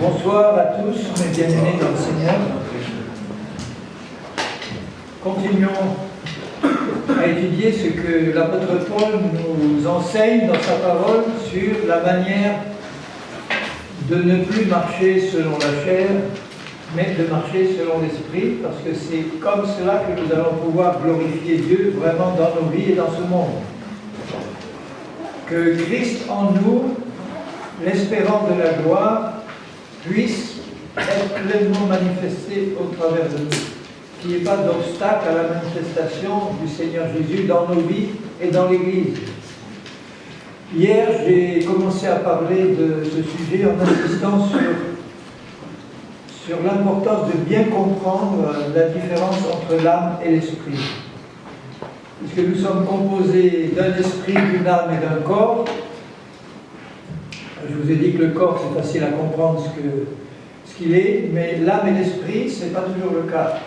Bonsoir à tous, mes bien-aimés dans le Seigneur. Continuons à étudier ce que l'apôtre Paul nous enseigne dans sa parole sur la manière de ne plus marcher selon la chair, mais de marcher selon l'esprit, parce que c'est comme cela que nous allons pouvoir glorifier Dieu vraiment dans nos vies et dans ce monde. Que Christ en nous, l'espérant de la gloire, puisse être pleinement manifesté au travers de nous. Qu'il n'y ait pas d'obstacle à la manifestation du Seigneur Jésus dans nos vies et dans l'Église. Hier, j'ai commencé à parler de ce sujet en insistant sur l'importance de bien comprendre la différence entre l'âme et l'esprit. Puisque nous sommes composés d'un esprit, d'une âme et d'un corps. Je vous ai dit que le corps, c'est facile à comprendre ce qu'il est, mais l'âme et l'esprit, ce n'est pas toujours le cas.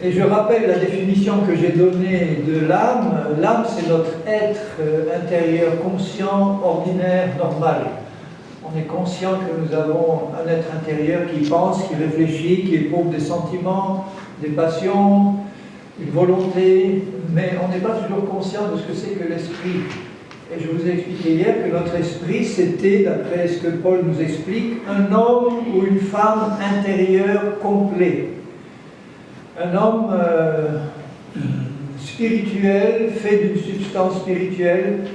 Et je rappelle la définition que j'ai donnée de l'âme. L'âme, c'est notre être intérieur conscient, ordinaire, normal. On est conscient que nous avons un être intérieur qui pense, qui réfléchit, qui éprouve des sentiments, des passions, une volonté, mais on n'est pas toujours conscient de ce que c'est que l'esprit. Et je vous ai expliqué hier que notre esprit, c'était, d'après ce que Paul nous explique, un homme ou une femme intérieure complet. Un homme spirituel, fait d'une substance spirituelle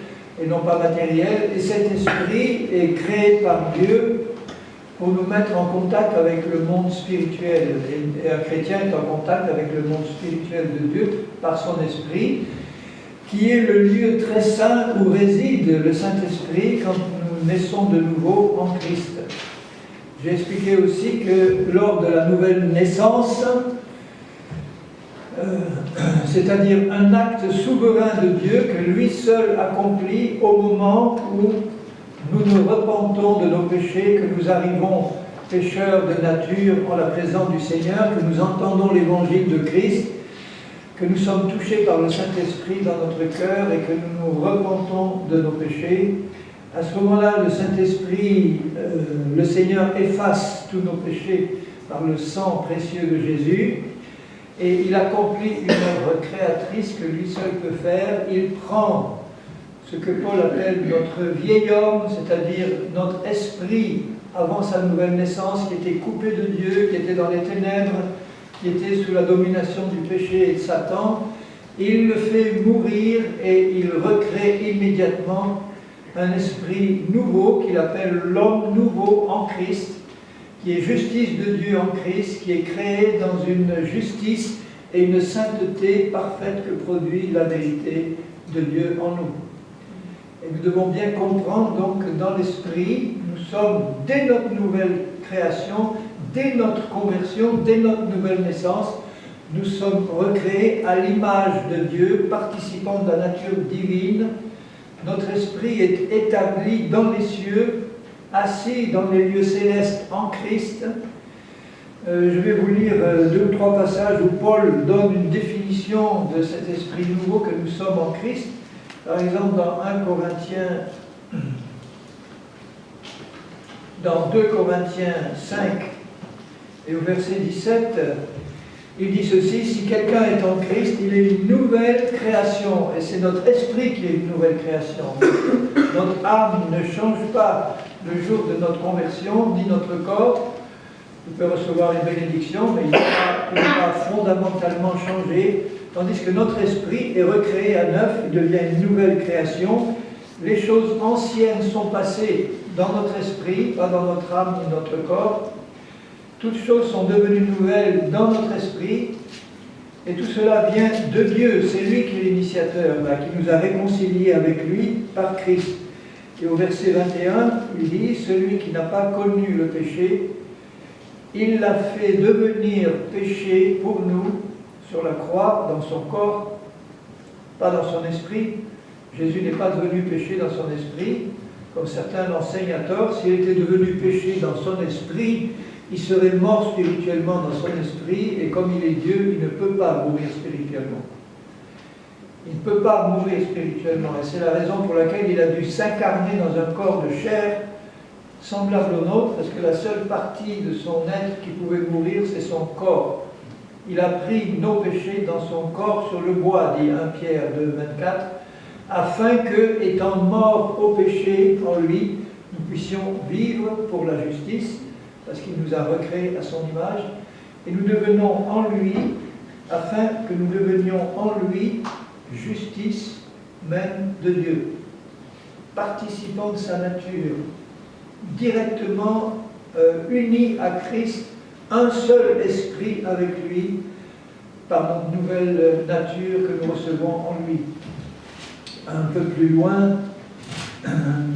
et non pas matérielle. Et cet esprit est créé par Dieu pour nous mettre en contact avec le monde spirituel. Et un chrétien est en contact avec le monde spirituel de Dieu par son esprit, qui est le lieu très saint où réside le Saint-Esprit quand nous naissons de nouveau en Christ. J'ai expliqué aussi que lors de la nouvelle naissance, c'est-à-dire un acte souverain de Dieu que lui seul accomplit au moment où nous nous repentons de nos péchés, que nous arrivons pécheurs de nature en la présence du Seigneur, que nous entendons l'évangile de Christ, que nous sommes touchés par le Saint-Esprit dans notre cœur et que nous nous repentons de nos péchés. À ce moment-là, le Saint-Esprit, le Seigneur efface tous nos péchés par le sang précieux de Jésus et il accomplit une œuvre créatrice que lui seul peut faire. Il prend ce que Paul appelle notre vieil homme, c'est-à-dire notre esprit avant sa nouvelle naissance, qui était coupé de Dieu, qui était dans les ténèbres, qui était sous la domination du péché et de Satan. Il le fait mourir et il recrée immédiatement un esprit nouveau qu'il appelle l'homme nouveau en Christ, qui est justice de Dieu en Christ, qui est créé dans une justice et une sainteté parfaite que produit la vérité de Dieu en nous. Et nous devons bien comprendre donc que dans l'esprit, nous sommes, dès notre nouvelle création, dès notre conversion, dès notre nouvelle naissance, nous sommes recréés à l'image de Dieu, participant de la nature divine. Notre esprit est établi dans les cieux, assis dans les lieux célestes en Christ. Je vais vous lire 2 ou 3 passages où Paul donne une définition de cet esprit nouveau que nous sommes en Christ. Par exemple, dans 2 Corinthiens 5 et au verset 17, il dit ceci: si quelqu'un est en Christ, il est une nouvelle création. Et c'est notre esprit qui est une nouvelle création. Notre âme ne change pas le jour de notre conversion, ni notre corps. Il peut recevoir une bénédiction, mais il n'est pas fondamentalement changé. Tandis que notre esprit est recréé à neuf, il devient une nouvelle création. Les choses anciennes sont passées dans notre esprit, pas dans notre âme ni notre corps. Toutes choses sont devenues nouvelles dans notre esprit, et tout cela vient de Dieu. C'est lui qui est l'initiateur, qui nous a réconciliés avec lui par Christ. Et au verset 21, il dit: celui qui n'a pas connu le péché, il l'a fait devenir péché pour nous sur la croix, dans son corps, pas dans son esprit. Jésus n'est pas devenu péché dans son esprit, comme certains l'enseignent à tort. S'il était devenu péché dans son esprit, il serait mort spirituellement dans son esprit, et comme il est Dieu, il ne peut pas mourir spirituellement. Il ne peut pas mourir spirituellement, et c'est la raison pour laquelle il a dû s'incarner dans un corps de chair semblable au nôtre, parce que la seule partie de son être qui pouvait mourir, c'est son corps. Il a pris nos péchés dans son corps sur le bois, dit 1 Pierre 2, 24, afin que, étant morts au péché en lui, nous puissions vivre pour la justice, parce qu'il nous a recréés à son image, et nous devenons en lui, afin que nous devenions en lui justice même de Dieu, participant de sa nature, directement unis à Christ, un seul esprit avec lui, par notre nouvelle nature que nous recevons en lui. Un peu plus loin,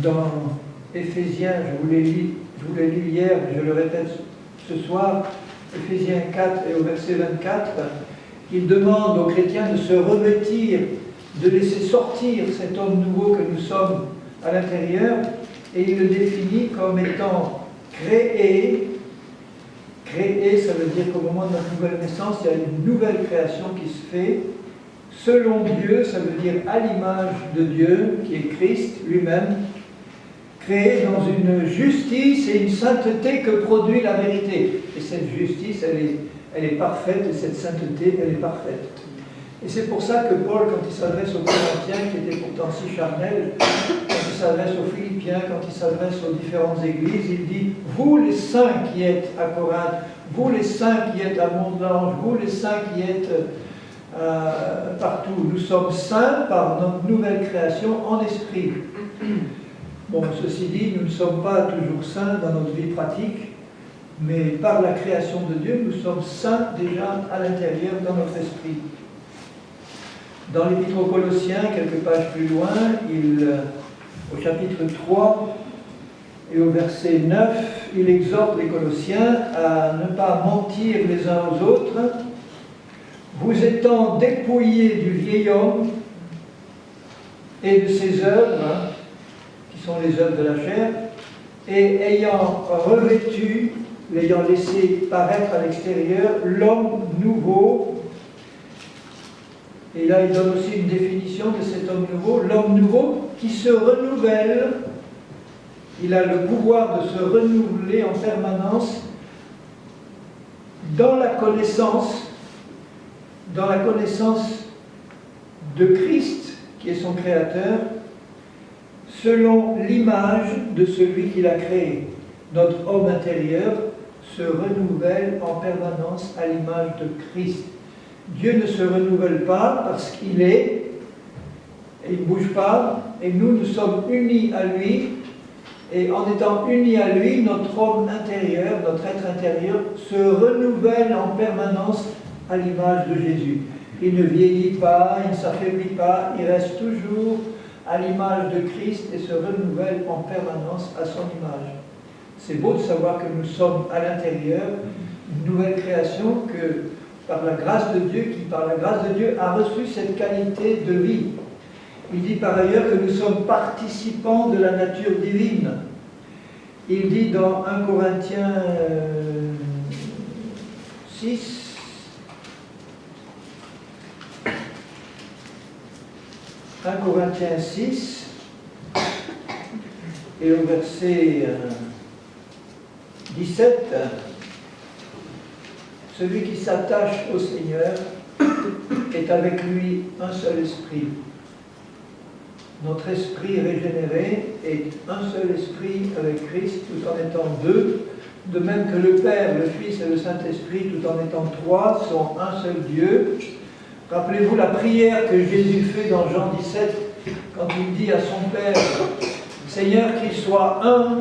dans Éphésiens, je vous l'ai lu hier, mais je le répète ce soir, Éphésiens 4 et au verset 24, il demande aux chrétiens de se revêtir, de laisser sortir cet homme nouveau que nous sommes à l'intérieur, et il le définit comme étant créé. Créé, ça veut dire qu'au moment de notre nouvelle naissance, il y a une nouvelle création qui se fait. Selon Dieu, ça veut dire à l'image de Dieu, qui est Christ lui-même, créé dans une justice et une sainteté que produit la vérité. Et cette justice, elle est parfaite, et cette sainteté, elle est parfaite. Et c'est pour ça que Paul, quand il s'adresse aux Corinthiens, qui étaient pourtant si charnels, quand il s'adresse aux Philippiens, quand il s'adresse aux différentes églises, il dit « Vous les saints qui êtes à Corinthe, vous les saints qui êtes à Mont-de-l'Ange, vous les saints qui êtes partout, nous sommes saints par notre nouvelle création en esprit. » Bon, ceci dit, nous ne sommes pas toujours saints dans notre vie pratique, mais par la création de Dieu, nous sommes saints déjà à l'intérieur dans notre esprit. Dans l'Épître aux Colossiens, quelques pages plus loin, au chapitre 3 et au verset 9, il exhorte les Colossiens à ne pas mentir les uns aux autres, vous étant dépouillés du vieil homme et de ses œuvres, qui sont les œuvres de la chair, et ayant revêtu, l'ayant laissé paraître à l'extérieur, l'homme nouveau. Et là, il donne aussi une définition de cet homme nouveau qui se renouvelle. Il a le pouvoir de se renouveler en permanence dans la connaissance de Christ, qui est son créateur, selon l'image de celui qui l'a créé. Notre homme intérieur se renouvelle en permanence à l'image de Christ. Dieu ne se renouvelle pas parce qu'il est, et il ne bouge pas, et nous sommes unis à lui, et en étant unis à lui, notre homme intérieur, notre être intérieur, se renouvelle en permanence à l'image de Jésus. Il ne vieillit pas, il ne s'affaiblit pas, il reste toujours à l'image de Christ et se renouvelle en permanence à son image. C'est beau de savoir que nous sommes à l'intérieur, une nouvelle création que par la grâce de Dieu, qui par la grâce de Dieu a reçu cette qualité de vie. Il dit par ailleurs que nous sommes participants de la nature divine. Il dit dans 1 Corinthiens 6, et au verset 17, celui qui s'attache au Seigneur est avec lui un seul esprit. Notre esprit régénéré est un seul esprit avec Christ, tout en étant deux, de même que le Père, le Fils et le Saint-Esprit, tout en étant trois, sont un seul Dieu. Rappelez-vous la prière que Jésus fait dans Jean 17, quand il dit à son Père, « Seigneur, qu'il soit un,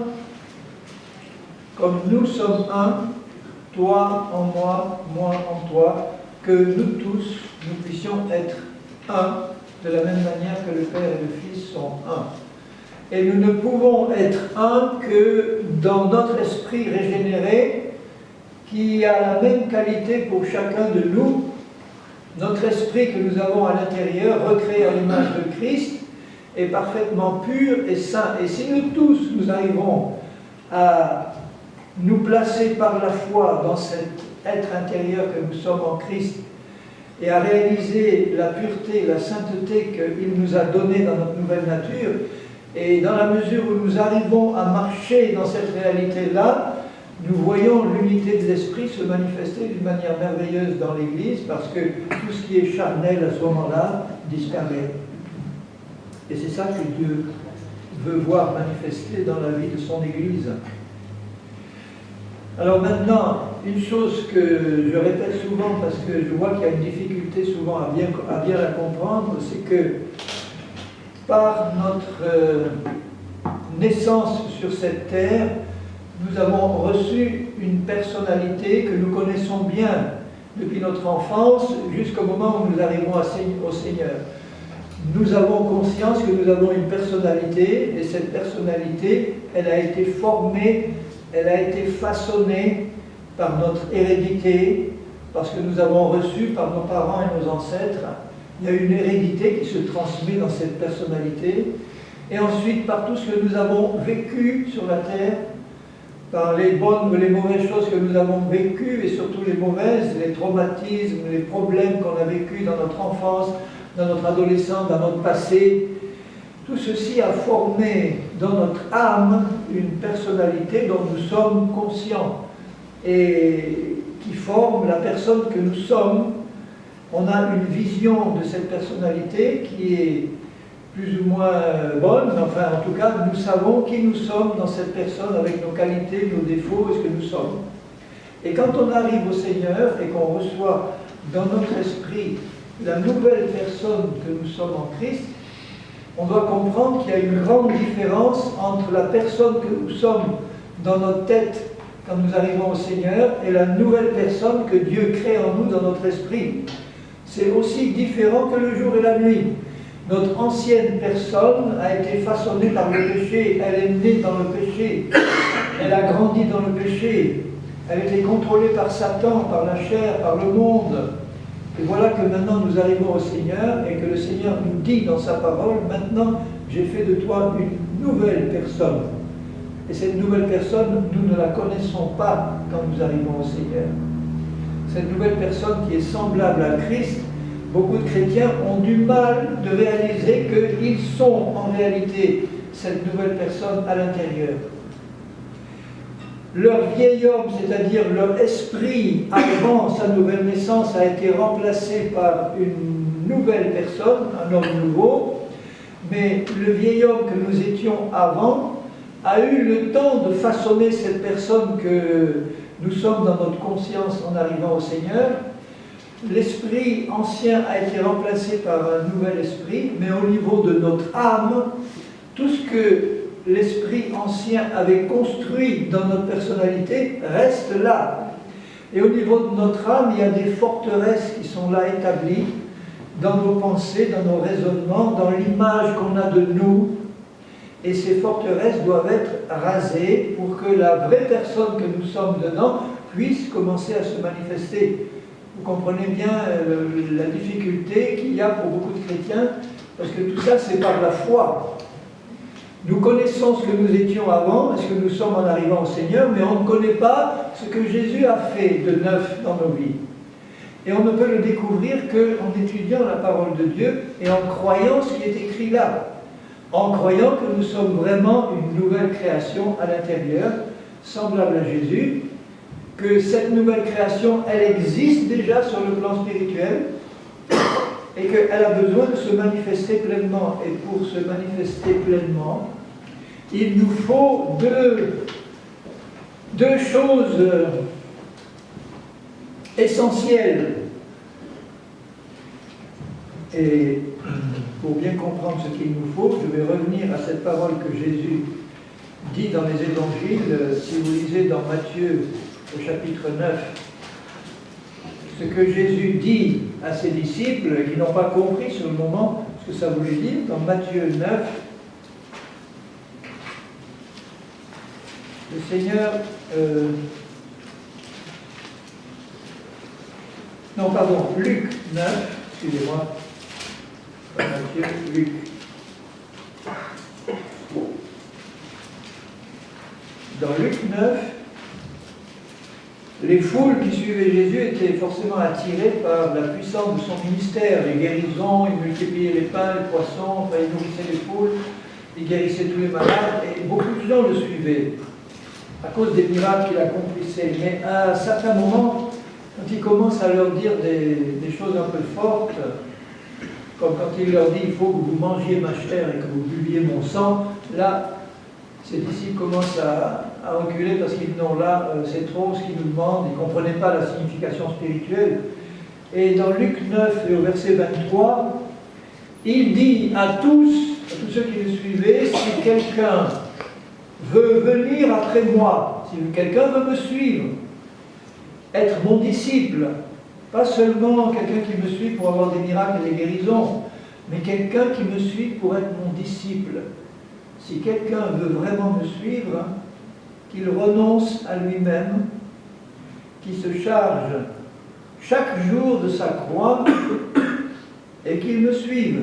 comme nous sommes un, toi en moi, moi en toi, que nous tous, nous puissions être un, de la même manière que le Père et le Fils sont un. » Et nous ne pouvons être un que dans notre esprit régénéré, qui a la même qualité pour chacun de nous. Notre esprit que nous avons à l'intérieur, recréé à l'image de Christ, est parfaitement pur et saint. Et si nous tous, nous arrivons à nous placer par la foi dans cet être intérieur que nous sommes en Christ, et à réaliser la pureté, la sainteté qu'il nous a donnée dans notre nouvelle nature, Et dans la mesure où nous arrivons à marcher dans cette réalité-là, nous voyons l'unité de l'Esprit se manifester d'une manière merveilleuse dans l'Église, parce que tout ce qui est charnel à ce moment-là disparaît. Et c'est ça que Dieu veut voir manifester dans la vie de son Église. Alors maintenant, une chose que je répète souvent, parce que je vois qu'il y a une difficulté souvent à bien la comprendre, c'est que par notre naissance sur cette terre, nous avons reçu une personnalité que nous connaissons bien depuis notre enfance jusqu'au moment où nous arrivons au Seigneur. Nous avons conscience que nous avons une personnalité, et cette personnalité, elle a été formée, elle a été façonnée par notre hérédité, parce que nous avons reçu par nos parents et nos ancêtres. Il y a une hérédité qui se transmet dans cette personnalité, et ensuite par tout ce que nous avons vécu sur la terre, par les bonnes ou les mauvaises choses que nous avons vécues, et surtout les mauvaises, les traumatismes, les problèmes qu'on a vécus dans notre enfance, dans notre adolescence, dans notre passé. Tout ceci a formé dans notre âme une personnalité dont nous sommes conscients et qui forme la personne que nous sommes. On a une vision de cette personnalité qui est plus ou moins bonne, mais enfin en tout cas nous savons qui nous sommes dans cette personne avec nos qualités, nos défauts et ce que nous sommes. Et quand on arrive au Seigneur et qu'on reçoit dans notre esprit la nouvelle personne que nous sommes en Christ, on doit comprendre qu'il y a une grande différence entre la personne que nous sommes dans notre tête quand nous arrivons au Seigneur et la nouvelle personne que Dieu crée en nous dans notre esprit. C'est aussi différent que le jour et la nuit. Notre ancienne personne a été façonnée par le péché, elle est née dans le péché, elle a grandi dans le péché, elle a été contrôlée par Satan, par la chair, par le monde. Et voilà que maintenant nous arrivons au Seigneur et que le Seigneur nous dit dans sa parole, maintenant j'ai fait de toi une nouvelle personne. Et cette nouvelle personne, nous ne la connaissons pas quand nous arrivons au Seigneur. Cette nouvelle personne qui est semblable à Christ, beaucoup de chrétiens ont du mal de réaliser qu'ils sont en réalité cette nouvelle personne à l'intérieur. Leur vieil homme, c'est-à-dire leur esprit avant sa nouvelle naissance, a été remplacé par une nouvelle personne, un homme nouveau, mais le vieil homme que nous étions avant a eu le temps de façonner cette personne que nous sommes dans notre conscience en arrivant au Seigneur. L'esprit ancien a été remplacé par un nouvel esprit, mais au niveau de notre âme, tout ce que l'esprit ancien avait construit dans notre personnalité reste là. Et au niveau de notre âme, il y a des forteresses qui sont là établies dans nos pensées, dans nos raisonnements, dans l'image qu'on a de nous. Et ces forteresses doivent être rasées pour que la vraie personne que nous sommes dedans puisse commencer à se manifester. Vous comprenez bien la difficulté qu'il y a pour beaucoup de chrétiens, parce que tout ça c'est par la foi. Nous connaissons ce que nous étions avant, ce que nous sommes en arrivant au Seigneur, mais on ne connaît pas ce que Jésus a fait de neuf dans nos vies. Et on ne peut le découvrir qu'en étudiant la parole de Dieu et en croyant ce qui est écrit là. En croyant que nous sommes vraiment une nouvelle création à l'intérieur, semblable à Jésus, que cette nouvelle création, elle existe déjà sur le plan spirituel, et qu'elle a besoin de se manifester pleinement. Et pour se manifester pleinement, il nous faut deux choses essentielles. Et pour bien comprendre ce qu'il nous faut, je vais revenir à cette parole que Jésus dit dans les évangiles. Si vous lisez dans Matthieu au chapitre 9, ce que Jésus dit à ses disciples, qui n'ont pas compris sur le moment ce que ça voulait dire, dans Matthieu 9, le Seigneur... Luc 9, excusez-moi, Matthieu, Luc. Dans Luc 9, les foules qui suivaient Jésus étaient forcément attirées par la puissance de son ministère, les guérisons, il multipliait les pains, les poissons, enfin, il nourrissait les foules. il guérissait tous les malades, et beaucoup de gens le suivaient, à cause des miracles qu'il accomplissait. Mais à un certain moment, quand il commence à leur dire des choses un peu fortes, comme quand il leur dit « il faut que vous mangiez ma chair et que vous buviez mon sang », là, ses disciples commencent à reculer parce qu'ils disent « non, là, c'est trop ce qu'ils nous demandent », ils ne comprenaient pas la signification spirituelle. Et dans Luc 9, et au verset 23, il dit à tous ceux qui le suivaient, si quelqu'un veut venir après moi, si quelqu'un veut me suivre, être mon disciple, pas seulement quelqu'un qui me suit pour avoir des miracles et des guérisons, mais quelqu'un qui me suit pour être mon disciple. Si quelqu'un veut vraiment me suivre, qu'il renonce à lui-même, qu'il se charge chaque jour de sa croix et qu'il me suive.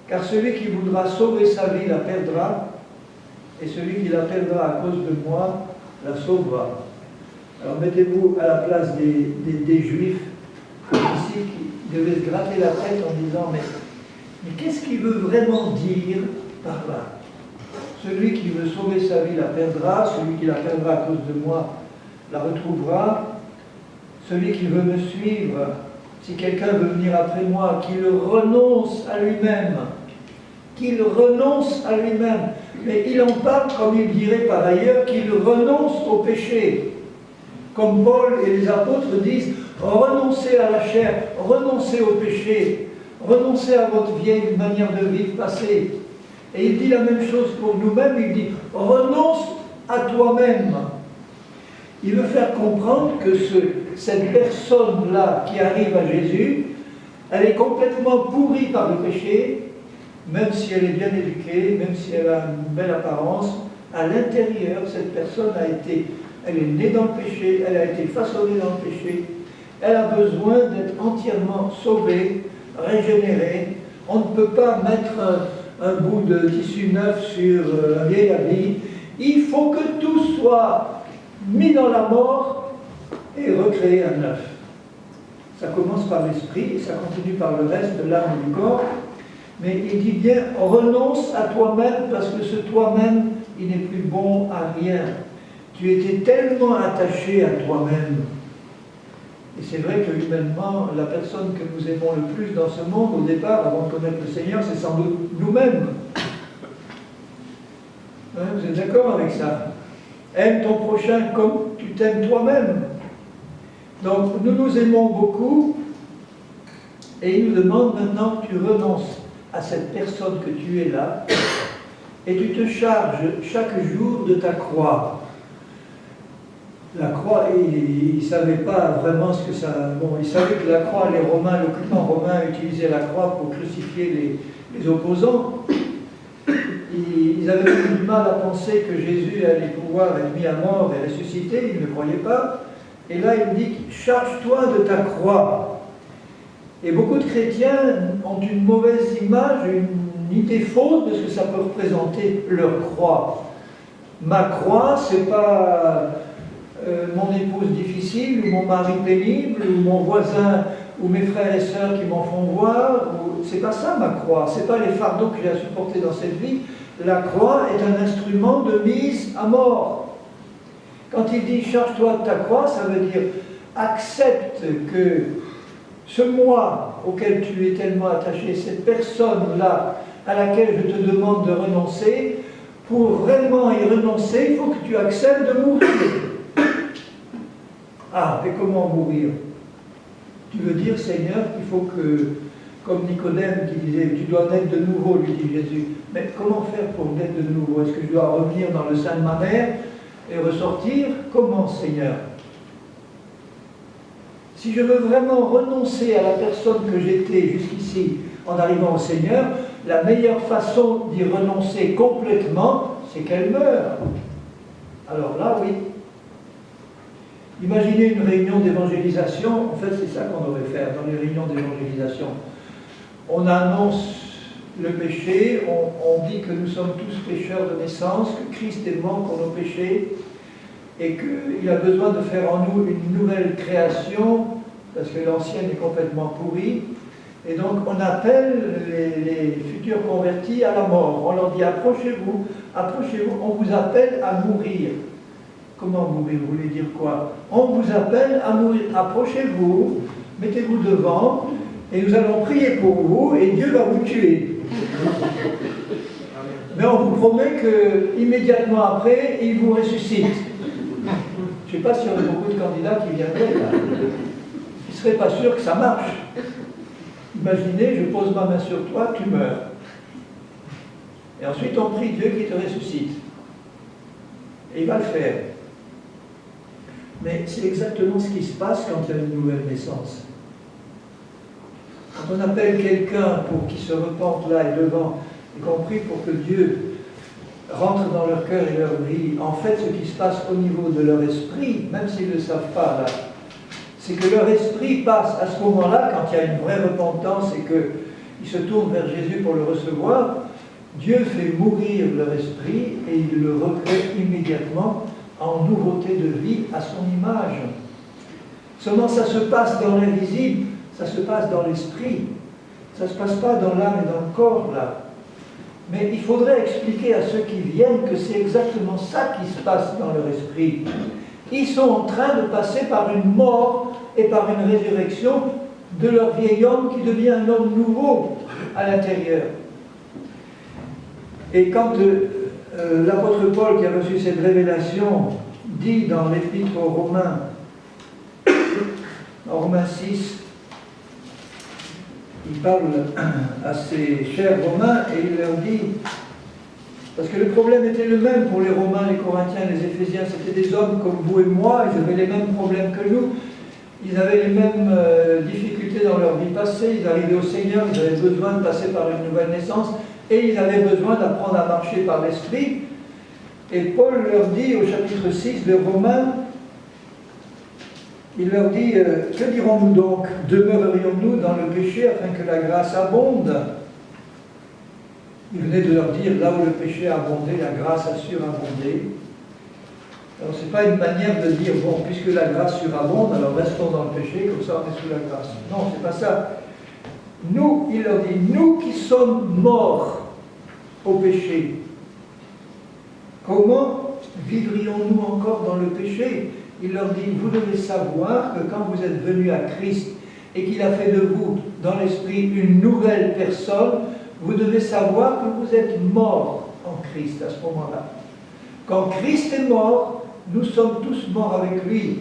Car celui qui voudra sauver sa vie la perdra, et celui qui la perdra à cause de moi la sauvera. Alors mettez-vous à la place des Juifs ici qui devaient se gratter la tête en disant mais qu'est-ce qu'il veut vraiment dire par là? Celui qui veut sauver sa vie la perdra, celui qui la perdra à cause de moi la retrouvera. Celui qui veut me suivre, si quelqu'un veut venir après moi, qu'il renonce à lui-même. Qu'il renonce à lui-même. Mais il en parle, comme il dirait par ailleurs, qu'il renonce au péché. Comme Paul et les apôtres disent, renoncez à la chair, renoncez au péché, renoncez à votre vieille manière de vivre passée. Et il dit la même chose pour nous-mêmes, il dit, renonce à toi-même. Il veut faire comprendre que cette personne-là qui arrive à Jésus, elle est complètement pourrie par le péché, même si elle est bien éduquée, même si elle a une belle apparence, à l'intérieur, cette personne elle est née dans le péché, elle a été façonnée dans le péché, elle a besoin d'être entièrement sauvée, régénérée. On ne peut pas mettre un bout de tissu neuf sur un vieil habit. Il faut que tout soit mis dans la mort et recréé à neuf. Ça commence par l'esprit et ça continue par le reste de l'âme et du corps. Mais il dit bien, renonce à toi-même parce que ce toi-même, il n'est plus bon à rien. Tu étais tellement attaché à toi-même. Et c'est vrai que humainement, la personne que nous aimons le plus dans ce monde, au départ, avant de connaître le Seigneur, c'est sans doute nous-mêmes. Hein, vous êtes d'accord avec ça? Aime ton prochain comme tu t'aimes toi-même. Donc, nous nous aimons beaucoup, et il nous demande maintenant que tu renonces à cette personne que tu es là, et tu te charges chaque jour de ta croix. La croix, il ne savait pas vraiment ce que ça... Bon, il savait que la croix, les Romains, l'occupant romain utilisait la croix pour crucifier les opposants. Ils avaient eu du mal à penser que Jésus allait pouvoir être mis à mort et ressuscité, ils ne croyaient pas. Et là, il dit, charge-toi de ta croix. Et beaucoup de chrétiens ont une mauvaise image, une idée fausse de ce que ça peut représenter leur croix. Ma croix, c'est pas mon épouse difficile, ou mon mari pénible, ou mon voisin, ou mes frères et sœurs qui m'en font voir. C'est pas ça ma croix, c'est pas les fardeaux que j'ai à supporter dans cette vie. La croix est un instrument de mise à mort. Quand il dit charge-toi de ta croix, ça veut dire accepte que ce moi auquel tu es tellement attaché, cette personne-là à laquelle je te demande de renoncer, pour vraiment y renoncer, il faut que tu acceptes de mourir. Ah, mais comment mourir? Tu veux dire, Seigneur, qu'il faut que, comme Nicodème qui disait, tu dois naître de nouveau, lui dit Jésus. Mais comment faire pour naître de nouveau? Est-ce que je dois revenir dans le sein de ma mère et ressortir? Comment, Seigneur? Si je veux vraiment renoncer à la personne que j'étais jusqu'ici en arrivant au Seigneur, la meilleure façon d'y renoncer complètement, c'est qu'elle meure. Alors là, oui. Imaginez une réunion d'évangélisation, en fait c'est ça qu'on devrait faire dans les réunions d'évangélisation. On annonce le péché, on dit que nous sommes tous pécheurs de naissance, que Christ est mort pour nos péchés, et qu'il a besoin de faire en nous une nouvelle création, parce que l'ancienne est complètement pourrie, Et donc on appelle les futurs convertis à la mort. On leur dit approchez-vous, approchez-vous, on vous appelle à mourir. Comment mourir? Vous voulez dire quoi? On vous appelle à mourir. Approchez-vous, mettez-vous devant, et nous allons prier pour vous, et Dieu va vous tuer. Mais on vous promet qu'immédiatement après, il vous ressuscite. Je ne sais pas s'il y aurait beaucoup de candidats qui viendraient là. Ils ne seraient pas sûrs que ça marche. Imaginez, je pose ma main sur toi, tu meurs. Et ensuite on prie Dieu qui te ressuscite. Et il va le faire. Mais c'est exactement ce qui se passe quand il y a une nouvelle naissance. Quand on appelle quelqu'un pour qu'il se repente là et devant, y compris pour que Dieu rentre dans leur cœur et leur vie, en fait ce qui se passe au niveau de leur esprit, même s'ils ne le savent pas là, c'est que leur esprit passe à ce moment-là, quand il y a une vraie repentance et qu'ils se tournent vers Jésus pour le recevoir, Dieu fait mourir leur esprit et il le recrée immédiatement en nouveauté de vie à son image. Seulement ça se passe dans l'invisible, ça se passe dans l'esprit, ça ne se passe pas dans l'âme et dans le corps là. Mais il faudrait expliquer à ceux qui viennent que c'est exactement ça qui se passe dans leur esprit. Ils sont en train de passer par une mort et par une résurrection de leur vieil homme qui devient un homme nouveau à l'intérieur. Et quand l'apôtre Paul, qui a reçu cette révélation, dit dans l'épître aux Romains, en Romains 6, il parle à ses chers Romains et il leur dit, parce que le problème était le même pour les Romains, les Corinthiens, les Éphésiens, c'était des hommes comme vous et moi, ils avaient les mêmes problèmes que nous, ils avaient les mêmes difficultés dans leur vie passée, ils arrivaient au Seigneur, ils avaient besoin de passer par une nouvelle naissance et ils avaient besoin d'apprendre à marcher par l'Esprit. Et Paul leur dit au chapitre 6 de Romains, il leur dit, que dirons-nous donc? Demeurerions-nous dans le péché afin que la grâce abonde? Il venait de leur dire, là où le péché a abondé, la grâce a surabondé. Alors ce n'est pas une manière de dire, bon, puisque la grâce surabonde, alors restons dans le péché, comme ça on est sous la grâce. Non, c'est pas ça. Nous, il leur dit, nous qui sommes morts au péché, comment vivrions-nous encore dans le péché? Il leur dit, vous devez savoir que quand vous êtes venus à Christ et qu'il a fait de vous, dans l'esprit, une nouvelle personne, vous devez savoir que vous êtes morts en Christ à ce moment-là. Quand Christ est mort, nous sommes tous morts avec lui.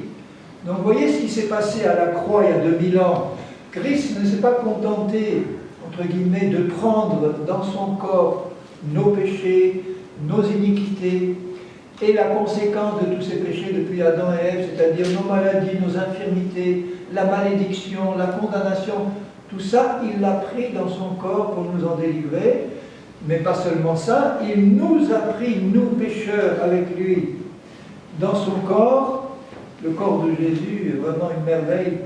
Donc voyez ce qui s'est passé à la croix il y a 2000 ans. Christ ne s'est pas contenté, entre guillemets, de prendre dans son corps nos péchés, nos iniquités, et la conséquence de tous ces péchés depuis Adam et Ève, c'est-à-dire nos maladies, nos infirmités, la malédiction, la condamnation, tout ça, il l'a pris dans son corps pour nous en délivrer. Mais pas seulement ça, il nous a pris, nous pécheurs, avec lui, dans son corps. Le corps de Jésus est vraiment une merveille.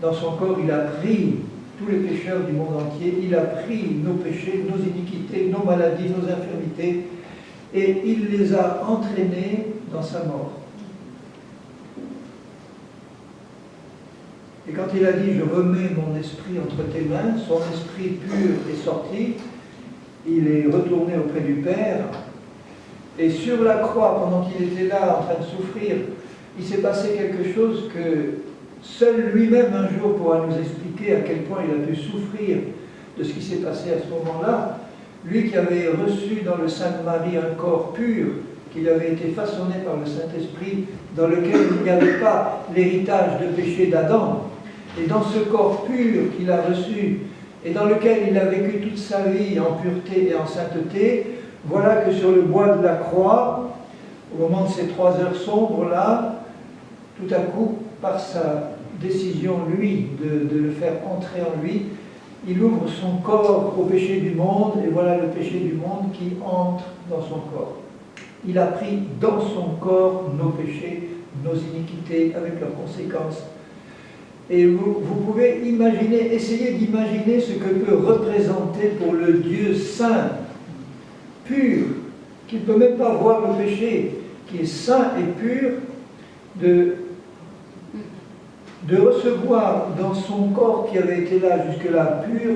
Dans son corps, il a pris tous les pécheurs du monde entier, il a pris nos péchés, nos iniquités, nos maladies, nos infirmités, et il les a entraînés dans sa mort. Et quand il a dit « Je remets mon esprit entre tes mains », son esprit pur est sorti, il est retourné auprès du Père, et sur la croix, pendant qu'il était là en train de souffrir, il s'est passé quelque chose que seul lui-même un jour pourra nous expliquer à quel point il a pu souffrir de ce qui s'est passé à ce moment-là. Lui qui avait reçu dans le sein de Marie un corps pur, qui avait été façonné par le Saint-Esprit, dans lequel il n'y avait pas l'héritage de péché d'Adam. Et dans ce corps pur qu'il a reçu, et dans lequel il a vécu toute sa vie en pureté et en sainteté, voilà que sur le bois de la croix, au moment de ces 3 heures sombres-là, tout à coup, par sa décision, lui, de le faire entrer en lui, il ouvre son corps au péché du monde, et voilà le péché du monde qui entre dans son corps. Il a pris dans son corps nos péchés, nos iniquités, avec leurs conséquences. Et vous pouvez imaginer, essayer d'imaginer ce que peut représenter pour le Dieu saint, pur, qui ne peut même pas voir le péché, qui est saint et pur, de recevoir dans son corps qui avait été là jusque-là pur,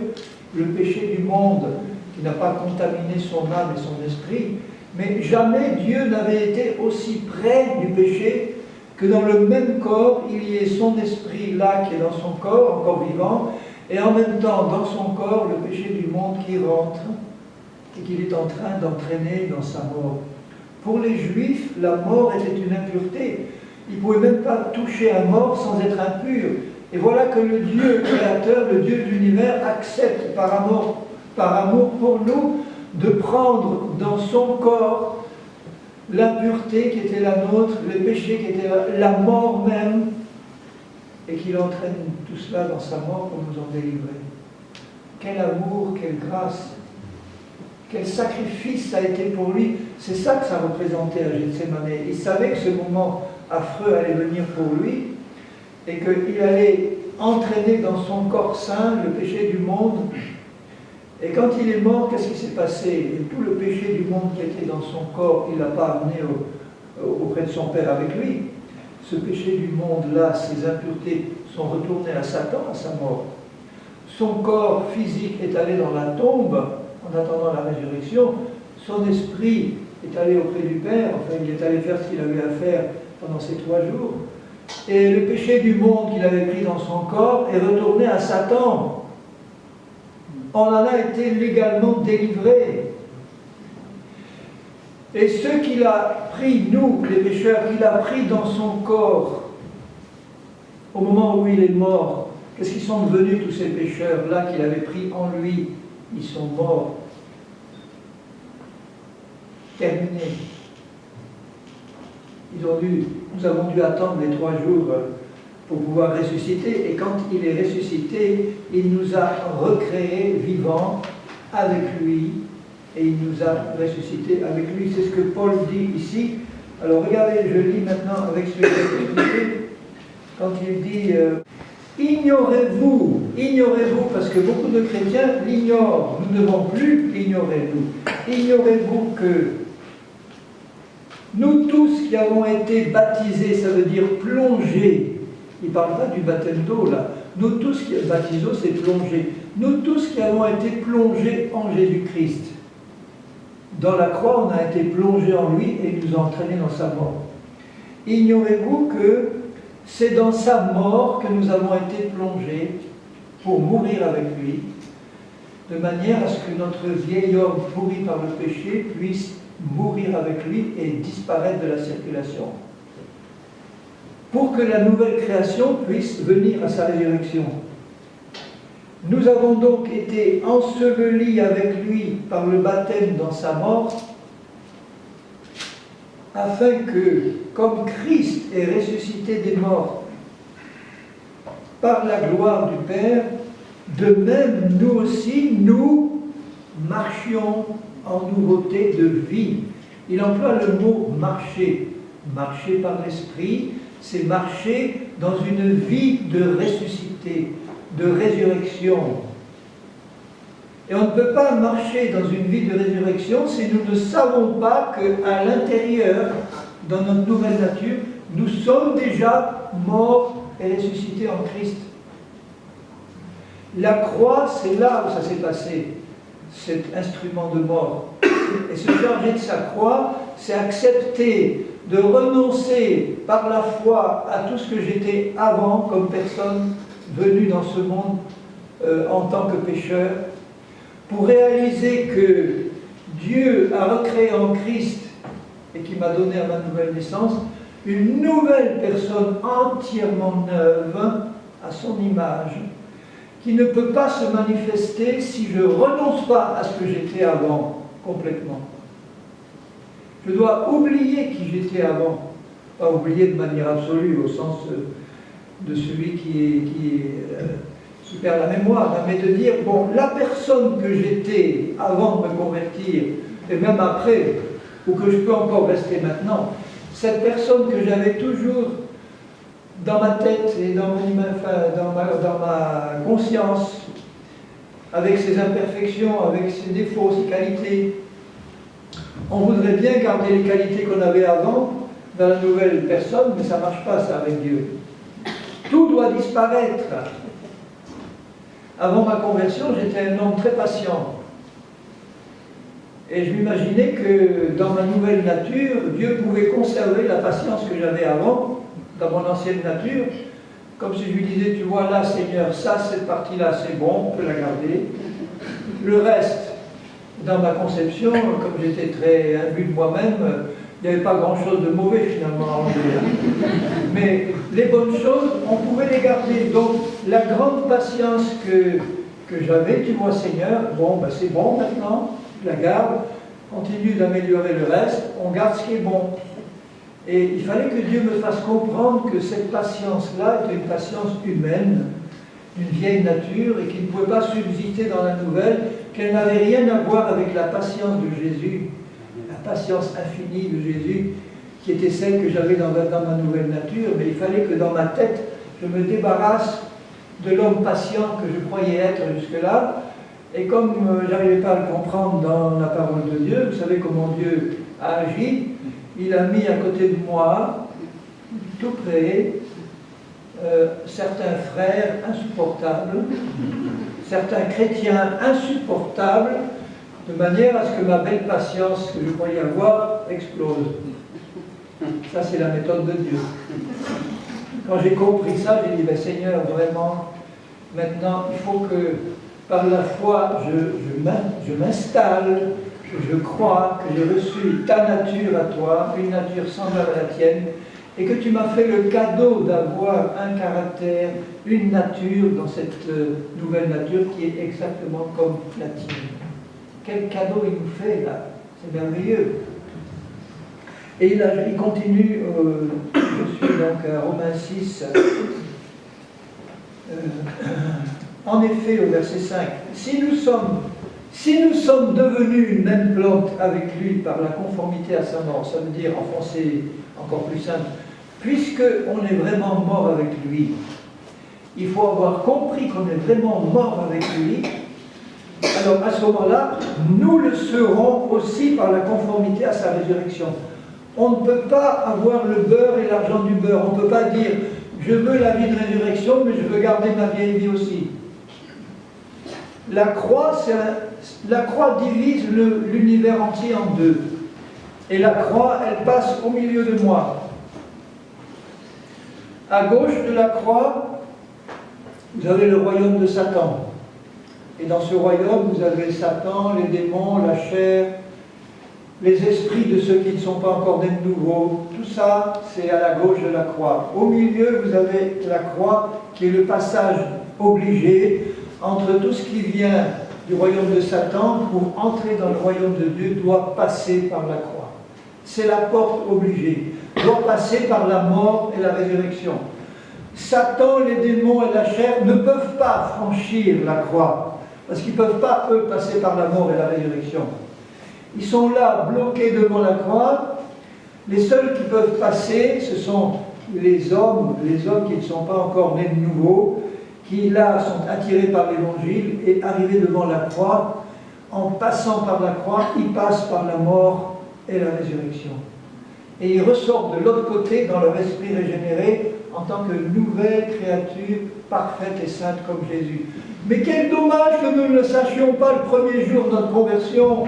le péché du monde qui n'a pas contaminé son âme et son esprit, mais jamais Dieu n'avait été aussi près du péché que dans le même corps, il y ait son esprit là qui est dans son corps, encore vivant, et en même temps dans son corps le péché du monde qui rentre et qu'il est en train d'entraîner dans sa mort. Pour les Juifs, la mort était une impureté. Ils ne pouvaient même pas toucher un mort sans être impur. Et voilà que le Dieu créateur, le Dieu de l'univers, accepte par amour pour nous, de prendre dans son corps l'impureté qui était la nôtre, le péché qui était la mort même, et qu'il entraîne tout cela dans sa mort pour nous en délivrer. Quel amour, quelle grâce, quel sacrifice ça a été pour lui. C'est ça que ça représentait à Gethsémane. Il savait que ce moment affreux allait venir pour lui, et qu'il allait entraîner dans son corps saint le péché du monde. Et quand il est mort, qu'est-ce qui s'est passé? Et tout le péché du monde qui était dans son corps, il ne l'a pas amené auprès de son Père avec lui. Ce péché du monde-là, ces impuretés sont retournées à Satan, à sa mort. Son corps physique est allé dans la tombe en attendant la résurrection. Son esprit est allé auprès du Père, enfin il est allé faire ce qu'il avait à faire pendant ces 3 jours. Et le péché du monde qu'il avait pris dans son corps est retourné à Satan. On en a été légalement délivrés. Et ce qu'il a pris, nous, les pécheurs, qu'il a pris dans son corps, au moment où il est mort, qu'est-ce qu'ils sont devenus tous ces pécheurs-là qu'il avait pris en lui? Ils sont morts. Terminés. Nous avons dû attendre les 3 jours pour pouvoir ressusciter, et quand il est ressuscité, il nous a recréés vivants avec lui, et il nous a ressuscités avec lui. C'est ce que Paul dit ici. Alors regardez, je lis maintenant avec ce que j'ai expliqué, quand il dit ignorez-vous, parce que beaucoup de chrétiens l'ignorent, nous ne devons plus l'ignorer, nous. Ignorez-vous que nous tous qui avons été baptisés, ça veut dire plongés, il ne parle pas du baptême d'eau là, nous tous qui, baptiso c'est plongé, nous tous qui avons été plongés en Jésus-Christ, dans la croix on a été plongés en lui et il nous a entraînés dans sa mort. Ignorez-vous que c'est dans sa mort que nous avons été plongés pour mourir avec lui, de manière à ce que notre vieil homme pourri par le péché puisse mourir avec lui et disparaître de la circulation, pour que la nouvelle création puisse venir à sa résurrection. Nous avons donc été ensevelis avec lui par le baptême dans sa mort, afin que, comme Christ est ressuscité des morts par la gloire du Père, de même nous aussi, nous marchions en nouveauté de vie. Il emploie le mot marcher. Marcher par l'esprit, c'est marcher dans une vie de ressuscité, de résurrection. Et on ne peut pas marcher dans une vie de résurrection si nous ne savons pas qu'à l'intérieur, dans notre nouvelle nature, nous sommes déjà morts et ressuscités en Christ. La croix, c'est là où ça s'est passé, cet instrument de mort. Et se charger de sa croix, c'est accepter de renoncer par la foi à tout ce que j'étais avant comme personne venue dans ce monde en tant que pécheur, pour réaliser que Dieu a recréé en Christ, et qui m'a donné à ma nouvelle naissance, une nouvelle personne entièrement neuve, à son image, qui ne peut pas se manifester si je ne renonce pas à ce que j'étais avant, complètement. Je dois oublier qui j'étais avant, pas oublier de manière absolue, au sens de celui qui perd la mémoire, mais de dire, bon, la personne que j'étais avant de me convertir, et même après, ou que je peux encore rester maintenant, cette personne que j'avais toujours dans ma tête et dans ma conscience, avec ses imperfections, avec ses défauts, ses qualités, on voudrait bien garder les qualités qu'on avait avant dans la nouvelle personne, mais ça ne marche pas ça avec Dieu. Tout doit disparaître. Avant ma conversion, j'étais un homme très patient. Et je m'imaginais que dans ma nouvelle nature, Dieu pouvait conserver la patience que j'avais avant, dans mon ancienne nature, comme si je lui disais, tu vois là Seigneur, ça, cette partie-là, c'est bon, on peut la garder. Le reste, dans ma conception, comme j'étais très imbu de moi-même, il n'y avait pas grand-chose de mauvais finalement à enlever. Mais les bonnes choses, on pouvait les garder. Donc la grande patience que j'avais, tu vois Seigneur, bon, ben, c'est bon maintenant, je la garde, continue d'améliorer le reste, on garde ce qui est bon. Et il fallait que Dieu me fasse comprendre que cette patience-là était une patience humaine, d'une vieille nature, et qui ne pouvait pas subsister dans la nouvelle, qu'elle n'avait rien à voir avec la patience de Jésus, la patience infinie de Jésus, qui était celle que j'avais dans ma nouvelle nature. Mais il fallait que dans ma tête, je me débarrasse de l'homme patient que je croyais être jusque-là. Et comme je n'arrivais pas à le comprendre dans la parole de Dieu, vous savez comment Dieu a agi, il a mis à côté de moi, tout près, certains frères insupportables, certains chrétiens insupportables, de manière à ce que ma belle patience que je croyais avoir explose. Ça, c'est la méthode de Dieu. Quand j'ai compris ça, j'ai dit, ben, Seigneur, vraiment, maintenant, il faut que, par la foi, je m'installe, je crois que j'ai reçu ta nature à toi, une nature semblable à la tienne, et que tu m'as fait le cadeau d'avoir un caractère, une nature dans cette nouvelle nature qui est exactement comme la tienne. Quel cadeau il nous fait là, c'est merveilleux. Et là, il continue, je suis donc à Romains 6, en effet au verset 5, si nous sommes devenus une même plante avec lui par la conformité à sa mort, ça veut dire en français encore plus simple, puisqu'on est vraiment mort avec lui, il faut avoir compris qu'on est vraiment mort avec lui. Alors à ce moment-là, nous le serons aussi par la conformité à sa résurrection. On ne peut pas avoir le beurre et l'argent du beurre. On ne peut pas dire je veux la vie de résurrection, mais je veux garder ma vieille vie aussi. La croix divise l'univers entier en deux. Et la croix, elle passe au milieu de moi. À gauche de la croix, vous avez le royaume de Satan. Et dans ce royaume, vous avez Satan, les démons, la chair, les esprits de ceux qui ne sont pas encore nés de nouveau. Tout ça, c'est à la gauche de la croix. Au milieu, vous avez la croix qui est le passage obligé entre tout ce qui vient du royaume de Satan pour entrer dans le royaume de Dieu doit passer par la croix. C'est la porte obligée. Doit passer par la mort et la résurrection. Satan, les démons et la chair ne peuvent pas franchir la croix parce qu'ils ne peuvent pas, eux, passer par la mort et la résurrection. Ils sont là, bloqués devant la croix. Les seuls qui peuvent passer, ce sont les hommes qui ne sont pas encore nés de nouveau, qui là sont attirés par l'évangile et arrivés devant la croix. En passant par la croix, ils passent par la mort et la résurrection. Et ils ressortent de l'autre côté dans leur esprit régénéré en tant que nouvelle créature parfaite et sainte comme Jésus. Mais quel dommage que nous ne le sachions pas le premier jour de notre conversion.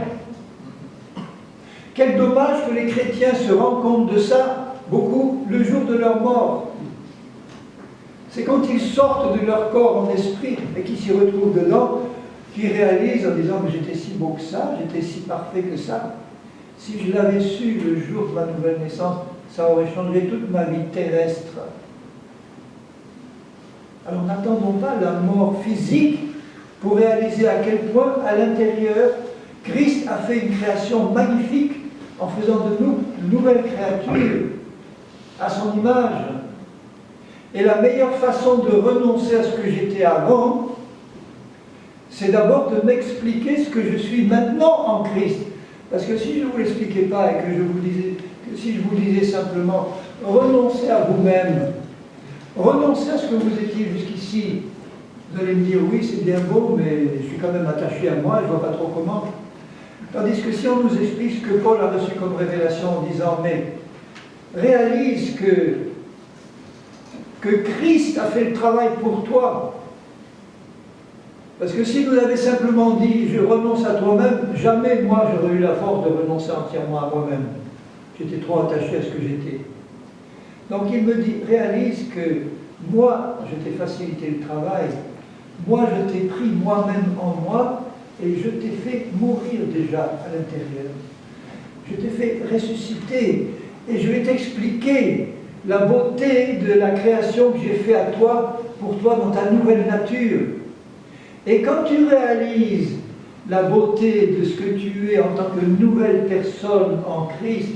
Quel dommage que les chrétiens se rendent compte de ça, beaucoup, le jour de leur mort. C'est quand ils sortent de leur corps en esprit et qu'ils s'y retrouvent dedans, qu'ils réalisent en disant « mais j'étais si beau que ça, j'étais si parfait que ça. Si je l'avais su le jour de ma nouvelle naissance, ça aurait changé toute ma vie terrestre. » Alors n'attendons pas la mort physique pour réaliser à quel point, à l'intérieur, Christ a fait une création magnifique en faisant de nous une nouvelle créature à son image. Et la meilleure façon de renoncer à ce que j'étais avant, c'est d'abord de m'expliquer ce que je suis maintenant en Christ. Parce que si je ne vous l'expliquais pas et que si je vous disais simplement renoncez à vous-même, renoncez à ce que vous étiez jusqu'ici, vous allez me dire oui c'est bien beau mais je suis quand même attaché à moi, je ne vois pas trop comment. Tandis que si on nous explique ce que Paul a reçu comme révélation en disant mais réalise que que Christ a fait le travail pour toi. Parce que si nous avait simplement dit « je renonce à toi-même », jamais moi j'aurais eu la force de renoncer entièrement à moi-même. J'étais trop attaché à ce que j'étais. Donc il me dit « réalise que moi je t'ai facilité le travail, moi je t'ai pris moi-même en moi et je t'ai fait mourir déjà à l'intérieur. Je t'ai fait ressusciter et je vais t'expliquer la beauté de la création que j'ai fait à toi, pour toi dans ta nouvelle nature. Et quand tu réalises la beauté de ce que tu es en tant que nouvelle personne en Christ,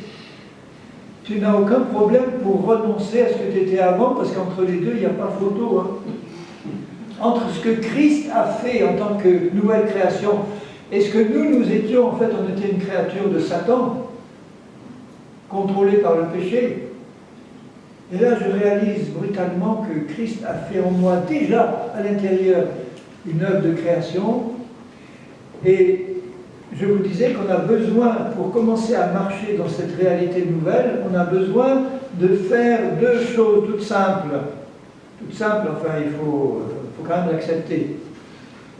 tu n'as aucun problème pour renoncer à ce que tu étais avant, parce qu'entre les deux, il n'y a pas photo. Hein. Entre ce que Christ a fait en tant que nouvelle création et ce que nous étions, en fait, on était une créature de Satan, contrôlée par le péché. Et là, je réalise brutalement que Christ a fait en moi déjà à l'intérieur une œuvre de création. Et je vous disais qu'on a besoin, pour commencer à marcher dans cette réalité nouvelle, on a besoin de faire deux choses toutes simples. Toutes simples, enfin, il faut quand même l'accepter.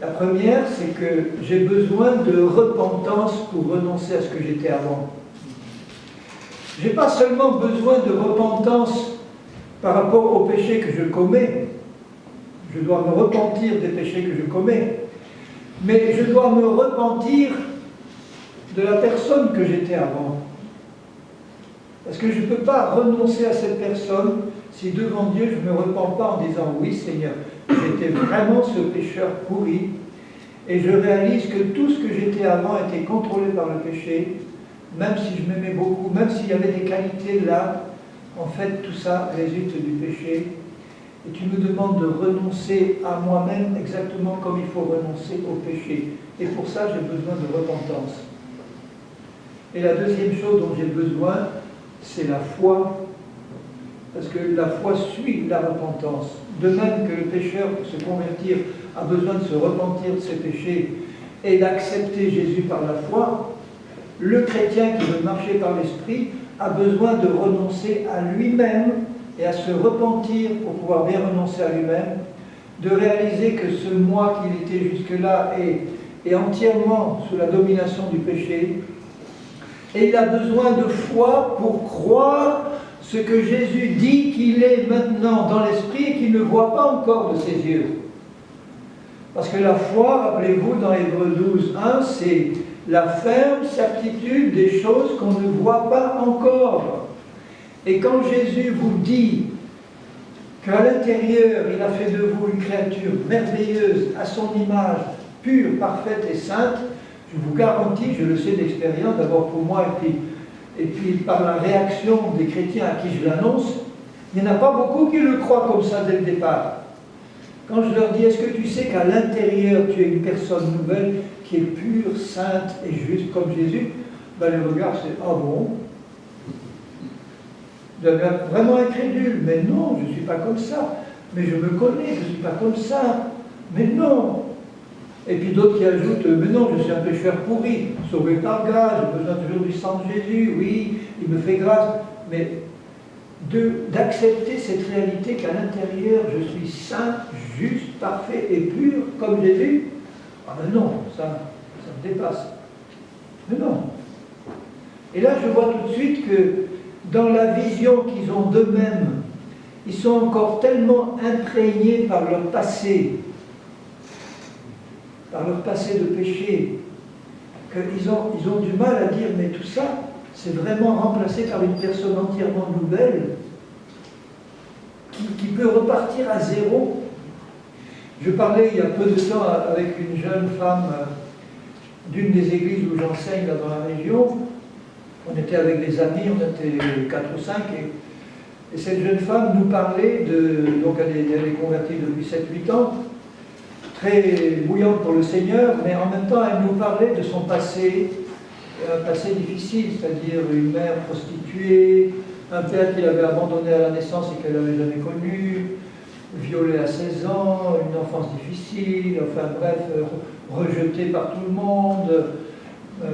La première, c'est que j'ai besoin de repentance pour renoncer à ce que j'étais avant. Je n'ai pas seulement besoin de repentance par rapport aux péchés que je commets, je dois me repentir des péchés que je commets, mais je dois me repentir de la personne que j'étais avant. Parce que je ne peux pas renoncer à cette personne si devant Dieu je ne me repens pas en disant « Oui Seigneur, j'étais vraiment ce pécheur pourri et je réalise que tout ce que j'étais avant était contrôlé par le péché, même si je m'aimais beaucoup, même s'il y avait des qualités là, en fait tout ça résulte du péché. Et tu me demandes de renoncer à moi-même exactement comme il faut renoncer au péché. Et pour ça, j'ai besoin de repentance. Et la deuxième chose dont j'ai besoin, c'est la foi. Parce que la foi suit la repentance. De même que le pécheur, pour se convertir, a besoin de se repentir de ses péchés et d'accepter Jésus par la foi, le chrétien qui veut marcher par l'Esprit a besoin de renoncer à lui-même et à se repentir pour pouvoir bien renoncer à lui-même, de réaliser que ce moi qu'il était jusque-là est entièrement sous la domination du péché, et il a besoin de foi pour croire ce que Jésus dit qu'il est maintenant dans l'esprit et qu'il ne voit pas encore de ses yeux. Parce que la foi, rappelez-vous, dans Hébreux 12, 1, c'est la ferme certitude des choses qu'on ne voit pas encore. Et quand Jésus vous dit qu'à l'intérieur, il a fait de vous une créature merveilleuse, à son image, pure, parfaite et sainte, je vous garantis, je le sais d'expérience, d'abord pour moi et puis par la réaction des chrétiens à qui je l'annonce, il n'y en a pas beaucoup qui le croient comme ça dès le départ. Quand je leur dis, est-ce que tu sais qu'à l'intérieur, tu es une personne nouvelle qui est pure, sainte et juste comme Jésus, ben, le regard c'est, ah bon? Vous avez vraiment incrédule, mais non, je ne suis pas comme ça. Mais je me connais, je ne suis pas comme ça. Mais non. Et puis d'autres qui ajoutent, mais non, je suis un pécheur pourri, sauvé par grâce, j'ai besoin toujours du sang de Jésus, oui, il me fait grâce. Mais d'accepter cette réalité qu'à l'intérieur, je suis saint, juste, parfait et pur, comme Jésus, ah ben non, ça me dépasse. Mais non. Et là, je vois tout de suite que dans la vision qu'ils ont d'eux-mêmes, ils sont encore tellement imprégnés par leur passé de péché, qu'ils ont du mal à dire, mais tout ça, c'est vraiment remplacé par une personne entièrement nouvelle, qui peut repartir à zéro. Je parlais il y a peu de temps avec une jeune femme d'une des églises où j'enseigne là dans la région. On était avec des amis, on était 4 ou 5, et cette jeune femme nous parlait donc elle est convertie depuis 7-8 ans, très bouillante pour le Seigneur, mais en même temps elle nous parlait de son passé, un passé difficile, c'est-à-dire une mère prostituée, un père qui l'avait abandonné à la naissance et qu'elle n'avait jamais connu, violée à 16 ans, une enfance difficile, enfin bref, rejetée par tout le monde,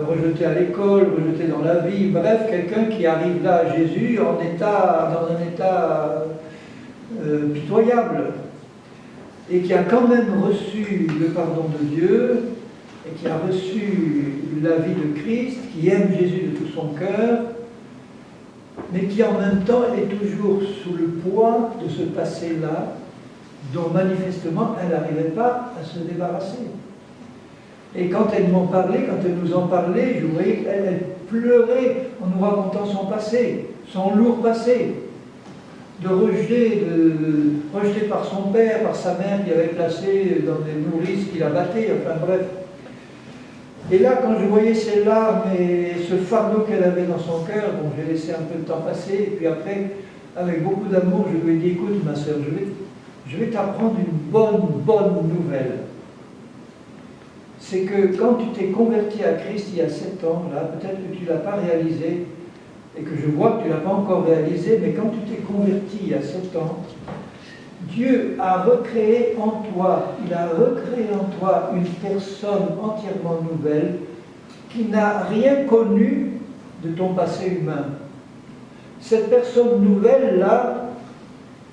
rejeté à l'école, rejeté dans la vie, bref, quelqu'un qui arrive là à Jésus dans un état pitoyable, et qui a quand même reçu le pardon de Dieu, et qui a reçu la vie de Christ, qui aime Jésus de tout son cœur, mais qui en même temps est toujours sous le poids de ce passé-là, dont manifestement elle n'arrivait pas à se débarrasser. Et quand elle m'en parlait, quand elle nous en parlait, je voyais qu'elle pleurait en nous racontant son passé, son lourd passé, de rejet par son père, par sa mère qui avait placé dans des nourrices qui la battaient, enfin bref. Et là, quand je voyais ses larmes et ce fardeau qu'elle avait dans son cœur, bon, j'ai laissé un peu de temps passer, et puis après, avec beaucoup d'amour, je lui ai dit, écoute ma soeur, je vais t'apprendre une bonne nouvelle. C'est que quand tu t'es converti à Christ il y a 7 ans, là, peut-être que tu ne l'as pas réalisé, et que je vois que tu ne l'as pas encore réalisé, mais quand tu t'es converti il y a 7 ans, Dieu a recréé en toi, il a recréé en toi une personne entièrement nouvelle qui n'a rien connu de ton passé humain. Cette personne nouvelle-là,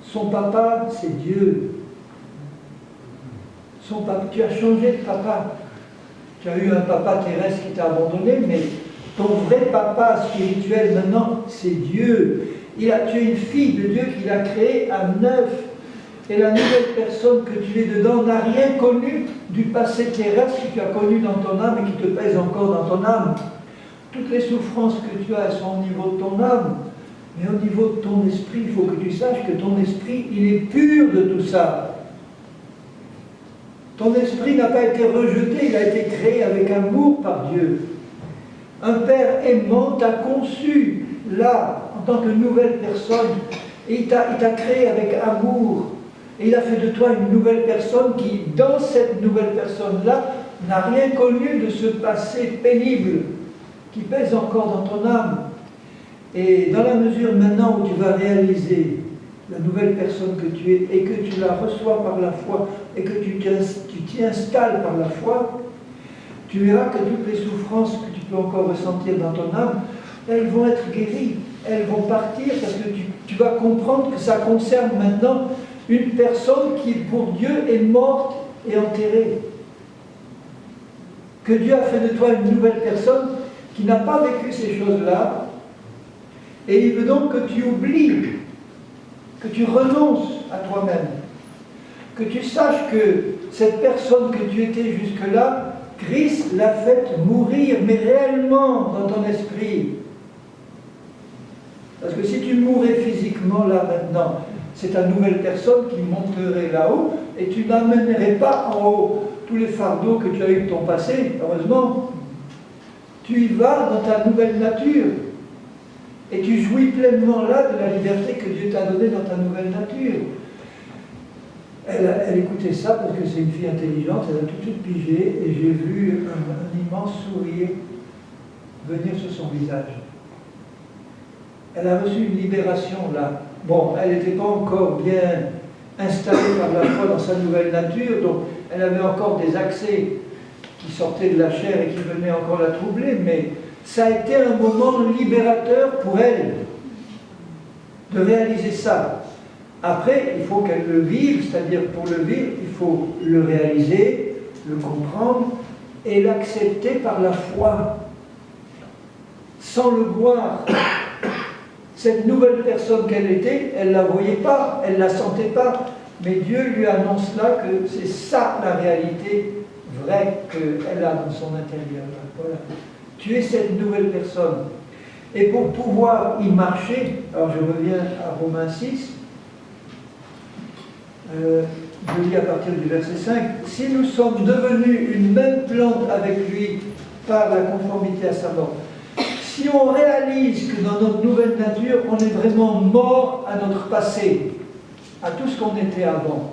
son papa, c'est Dieu. Son papa, tu as changé de papa. Tu as eu un papa terrestre qui t'a abandonné, mais ton vrai papa spirituel maintenant, c'est Dieu. Tu es une fille de Dieu qu'il a créée à neuf. Et la nouvelle personne que tu es dedans n'a rien connu du passé terrestre que tu as connu dans ton âme et qui te pèse encore dans ton âme. Toutes les souffrances que tu as sont au niveau de ton âme, mais au niveau de ton esprit, il faut que tu saches que ton esprit, il est pur de tout ça. Ton esprit n'a pas été rejeté, il a été créé avec amour par Dieu. Un Père aimant t'a conçu là, en tant que nouvelle personne, et il t'a créé avec amour. Et il a fait de toi une nouvelle personne qui, dans cette nouvelle personne-là, n'a rien connu de ce passé pénible qui pèse encore dans ton âme. Et dans la mesure maintenant où tu vas réaliser la nouvelle personne que tu es et que tu la reçois par la foi et que tu t'y installes par la foi, tu verras que toutes les souffrances que tu peux encore ressentir dans ton âme, elles vont être guéries, elles vont partir parce que tu vas comprendre que ça concerne maintenant une personne qui, pour Dieu, est morte et enterrée. Que Dieu a fait de toi une nouvelle personne qui n'a pas vécu ces choses-là, et il veut donc que tu oublies, que tu renonces à toi-même, que tu saches que cette personne que tu étais jusque-là, Christ l'a fait mourir, mais réellement dans ton esprit. Parce que si tu mourais physiquement là maintenant, c'est ta nouvelle personne qui monterait là-haut et tu n'amènerais pas en haut tous les fardeaux que tu as eu de ton passé, heureusement. Tu y vas dans ta nouvelle nature et tu jouis pleinement là de la liberté que Dieu t'a donnée dans ta nouvelle nature. Elle écoutait ça parce que c'est une fille intelligente, elle a tout de suite pigé et j'ai vu un immense sourire venir sur son visage. Elle a reçu une libération là. Bon, elle n'était pas encore bien installée par la foi dans sa nouvelle nature, donc elle avait encore des accès qui sortaient de la chair et qui venaient encore la troubler, mais ça a été un moment libérateur pour elle de réaliser ça. Après, il faut qu'elle le vive, c'est-à-dire pour le vivre, il faut le réaliser, le comprendre et l'accepter par la foi, sans le voir. Cette nouvelle personne qu'elle était, elle ne la voyait pas, elle ne la sentait pas, mais Dieu lui annonce là que c'est ça la réalité vraie qu'elle a dans son intérieur. Voilà. Tu es cette nouvelle personne. Et pour pouvoir y marcher, alors je reviens à Romains 6, je lis à partir du verset 5, « Si nous sommes devenus une même plante avec lui par la conformité à sa mort, si on réalise que dans notre nouvelle nature, on est vraiment mort à notre passé, à tout ce qu'on était avant,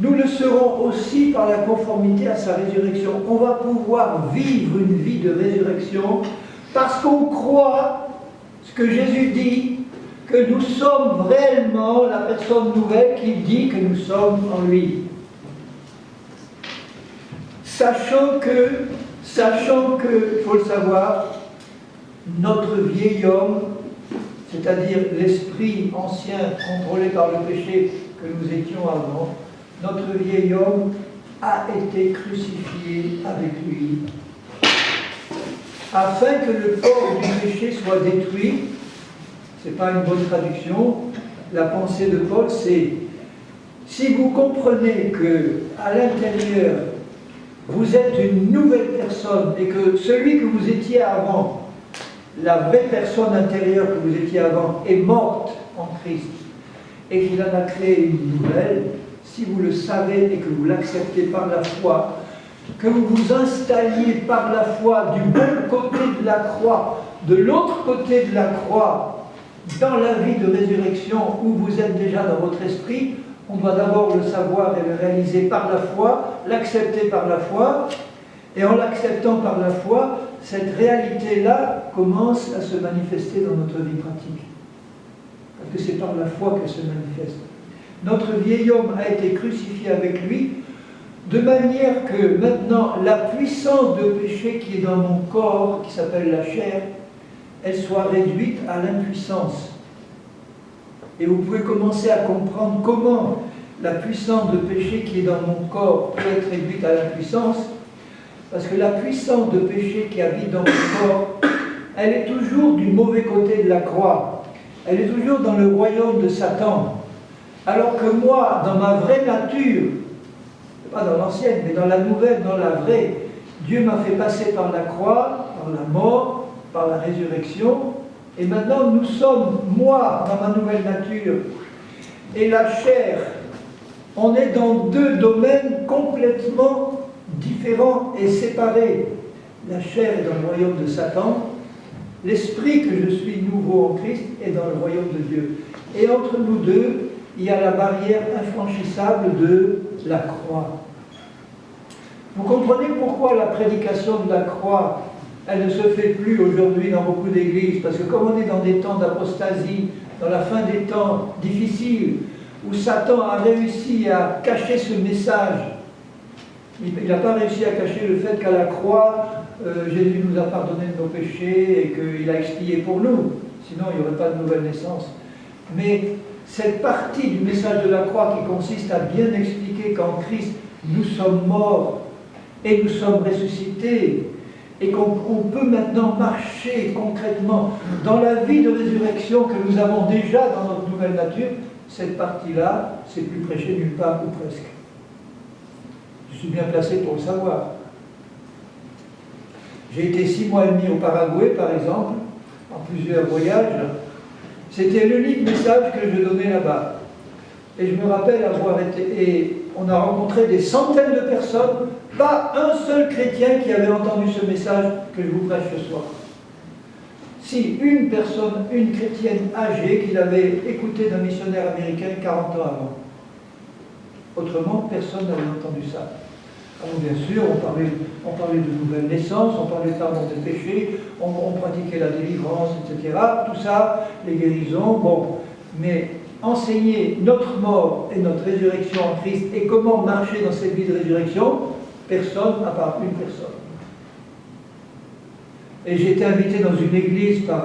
nous le serons aussi par la conformité à sa résurrection. On va pouvoir vivre une vie de résurrection parce qu'on croit ce que Jésus dit, que nous sommes réellement la personne nouvelle qui dit que nous sommes en lui. Sachant que, il faut le savoir, notre vieil homme, c'est-à-dire l'esprit ancien contrôlé par le péché que nous étions avant, notre vieil homme a été crucifié avec lui, afin que le corps du péché soit détruit. Ce n'est pas une bonne traduction. La pensée de Paul, c'est: si vous comprenez que à l'intérieur vous êtes une nouvelle personne et que celui que vous étiez avant, la vraie personne intérieure que vous étiez avant, est morte en Christ et qu'il en a créé une nouvelle, si vous le savez et que vous l'acceptez par la foi, que vous vous installiez par la foi du bon côté de la croix, de l'autre côté de la croix, dans la vie de résurrection où vous êtes déjà dans votre esprit, on doit d'abord le savoir et le réaliser par la foi, l'accepter par la foi, et en l'acceptant par la foi, cette réalité-là commence à se manifester dans notre vie pratique. Parce que c'est par la foi qu'elle se manifeste. Notre vieil homme a été crucifié avec lui, de manière que maintenant la puissance de péché qui est dans mon corps, qui s'appelle la chair, elle soit réduite à l'impuissance. Et vous pouvez commencer à comprendre comment la puissance de péché qui est dans mon corps peut être réduite à l'impuissance, parce que la puissance de péché qui habite dans mon corps, elle est toujours du mauvais côté de la croix. Elle est toujours dans le royaume de Satan. Alors que moi, dans ma vraie nature, pas dans l'ancienne, mais dans la nouvelle, dans la vraie, Dieu m'a fait passer par la croix, par la mort, par la résurrection, et maintenant nous sommes, moi, dans ma nouvelle nature, et la chair, on est dans deux domaines complètement différents et séparés. La chair est dans le royaume de Satan, l'esprit que je suis nouveau en Christ est dans le royaume de Dieu. Et entre nous deux, il y a la barrière infranchissable de la croix. Vous comprenez pourquoi la prédication de la croix, elle ne se fait plus aujourd'hui dans beaucoup d'églises, parce que comme on est dans des temps d'apostasie, dans la fin des temps difficiles, où Satan a réussi à cacher ce message, il n'a pas réussi à cacher le fait qu'à la croix, Jésus nous a pardonné de nos péchés et qu'il a expié pour nous, sinon il n'y aurait pas de nouvelle naissance. Mais cette partie du message de la croix qui consiste à bien expliquer qu'en Christ, nous sommes morts et nous sommes ressuscités, et qu'on peut maintenant marcher concrètement dans la vie de résurrection que nous avons déjà dans notre nouvelle nature, cette partie-là, c'est plus prêché nulle part ou presque. Je suis bien placé pour le savoir. J'ai été 6 mois et demi au Paraguay, par exemple, en plusieurs voyages. C'était l'unique message que je donnais là-bas. Et je me rappelle avoir été... Et on a rencontré des centaines de personnes, pas un seul chrétien qui avait entendu ce message que je vous prêche ce soir. Si, une personne, une chrétienne âgée qui l'avait écouté d'un missionnaire américain 40 ans avant. Autrement, personne n'avait entendu ça. Alors bien sûr, on parlait de nouvelle naissance, on parlait de pardon des péchés, on pratiquait la délivrance, etc. Tout ça, les guérisons, bon. Mais enseigner notre mort et notre résurrection en Christ et comment marcher dans cette vie de résurrection, personne à part une personne. Et j'ai été invité dans une église par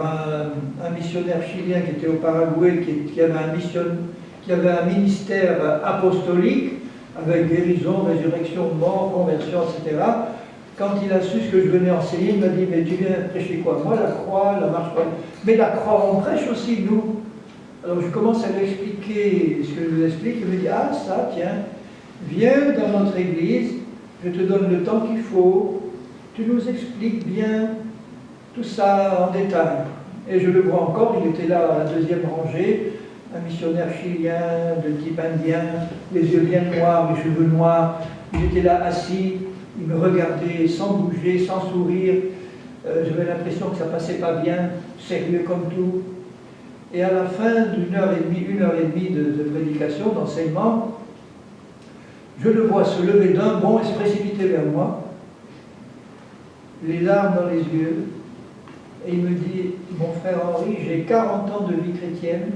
un missionnaire chilien qui était au Paraguay, qui avait un ministère apostolique, avec guérison, résurrection, mort, conversion, etc. Quand il a su ce que je venais enseigner, il m'a dit: mais tu viens prêcher quoi? Moi, la croix, la marche croix. Mais la croix, on prêche aussi, nous. Alors je commence à lui expliquer ce que je vous explique. Il me dit: ah, ça, tiens, viens dans notre église, je te donne le temps qu'il faut, tu nous expliques bien tout ça en détail. Et je le vois encore, il était là à la deuxième rangée, un missionnaire chilien de type indien, les yeux bien noirs, les cheveux noirs. Il était là assis, il me regardait sans bouger, sans sourire. J'avais l'impression que ça passait pas bien, sérieux comme tout. Et à la fin d'une heure et demie de prédication, d'enseignement, je le vois se lever d'un bond et se précipiter vers moi, les larmes dans les yeux, et il me dit: mon frère Henri, j'ai 40 ans de vie chrétienne,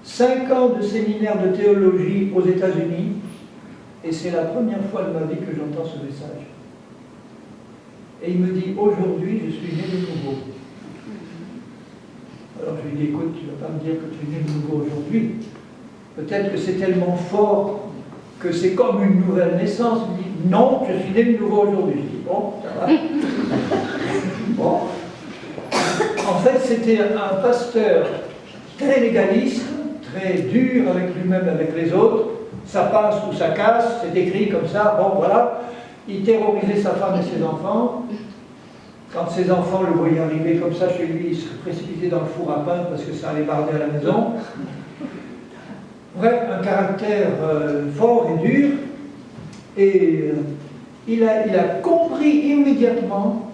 5 ans de séminaire de théologie aux États-Unis, et c'est la première fois de ma vie que j'entends ce message. Et il me dit: aujourd'hui, je suis né de nouveau. Alors Alors je lui dis, écoute, tu ne vas pas me dire que tu es né de nouveau aujourd'hui. Peut-être que c'est tellement fort que c'est comme une nouvelle naissance. Il me dit, non, je suis né de nouveau aujourd'hui. Je dis, bon, ça va. Bon. En fait, c'était un pasteur très légaliste, très dur avec lui-même, avec les autres. Ça passe ou ça casse, c'est écrit comme ça, bon voilà. Il terrorisait sa femme et ses enfants. Quand ses enfants le voyaient arriver comme ça chez lui, il se précipitait dans le four à pain parce que ça allait barder à la maison. Bref, un caractère fort et dur. Et il a compris immédiatement,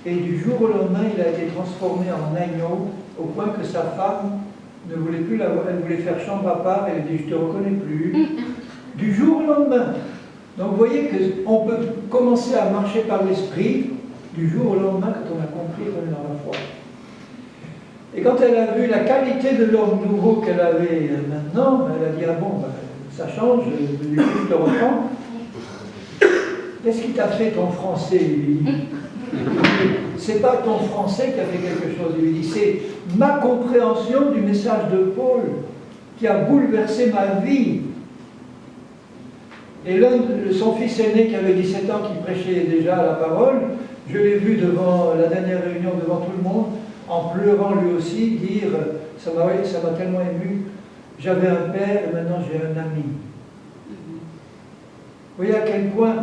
et du jour au lendemain, il a été transformé en agneau, au point que sa femme ne voulait plus la voir, elle voulait faire chambre à part, elle a dit, je ne te reconnais plus. Du jour au lendemain. Donc vous voyez qu'on peut commencer à marcher par l'esprit du jour au lendemain quand on a compris qu'on est dans la foi. Et quand elle a vu la qualité de l'homme nouveau qu'elle avait maintenant, elle a dit, ah bon, ben, ça change, je te reprends. Qu'est-ce qui t'a fait ton français, il lui dit. C'est pas ton français qui a fait quelque chose, il lui dit, c'est ma compréhension du message de Paul qui a bouleversé ma vie. Et son fils aîné qui avait 17 ans, qui prêchait déjà la parole, je l'ai vu devant la dernière réunion, devant tout le monde, en pleurant lui aussi, dire, ça m'a tellement ému, j'avais un père et maintenant j'ai un ami. Vous voyez à quel point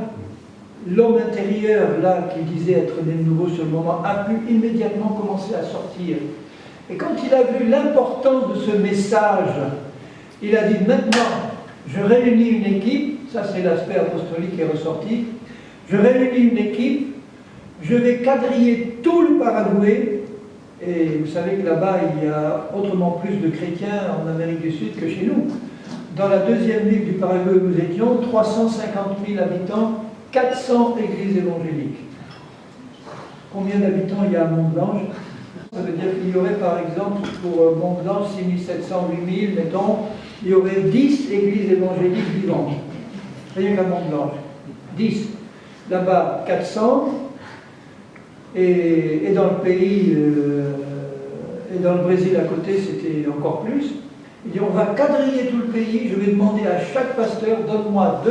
l'homme intérieur, là, qui disait être né de nouveau sur le moment, a pu immédiatement commencer à sortir. Et quand il a vu l'importance de ce message, il a dit, maintenant, je réunis une équipe, ça c'est l'aspect apostolique qui est ressorti, je réunis une équipe, je vais quadriller tout le Paraguay, et vous savez que là-bas, il y a autrement plus de chrétiens en Amérique du Sud que chez nous. Dans la deuxième ville du Paraguay où nous étions, 350 000 habitants, 400 églises évangéliques. Combien d'habitants il y a à Mont-Blanc? Ça veut dire qu'il y aurait par exemple pour Mont-Blanc 6700, 8000, mettons, il y aurait 10 églises évangéliques vivantes. Rien qu'à Mont-Blanc. 10. Là-bas, 400. Et dans le pays, et dans le Brésil à côté, c'était encore plus. Il dit, on va quadriller tout le pays, je vais demander à chaque pasteur, donne-moi 2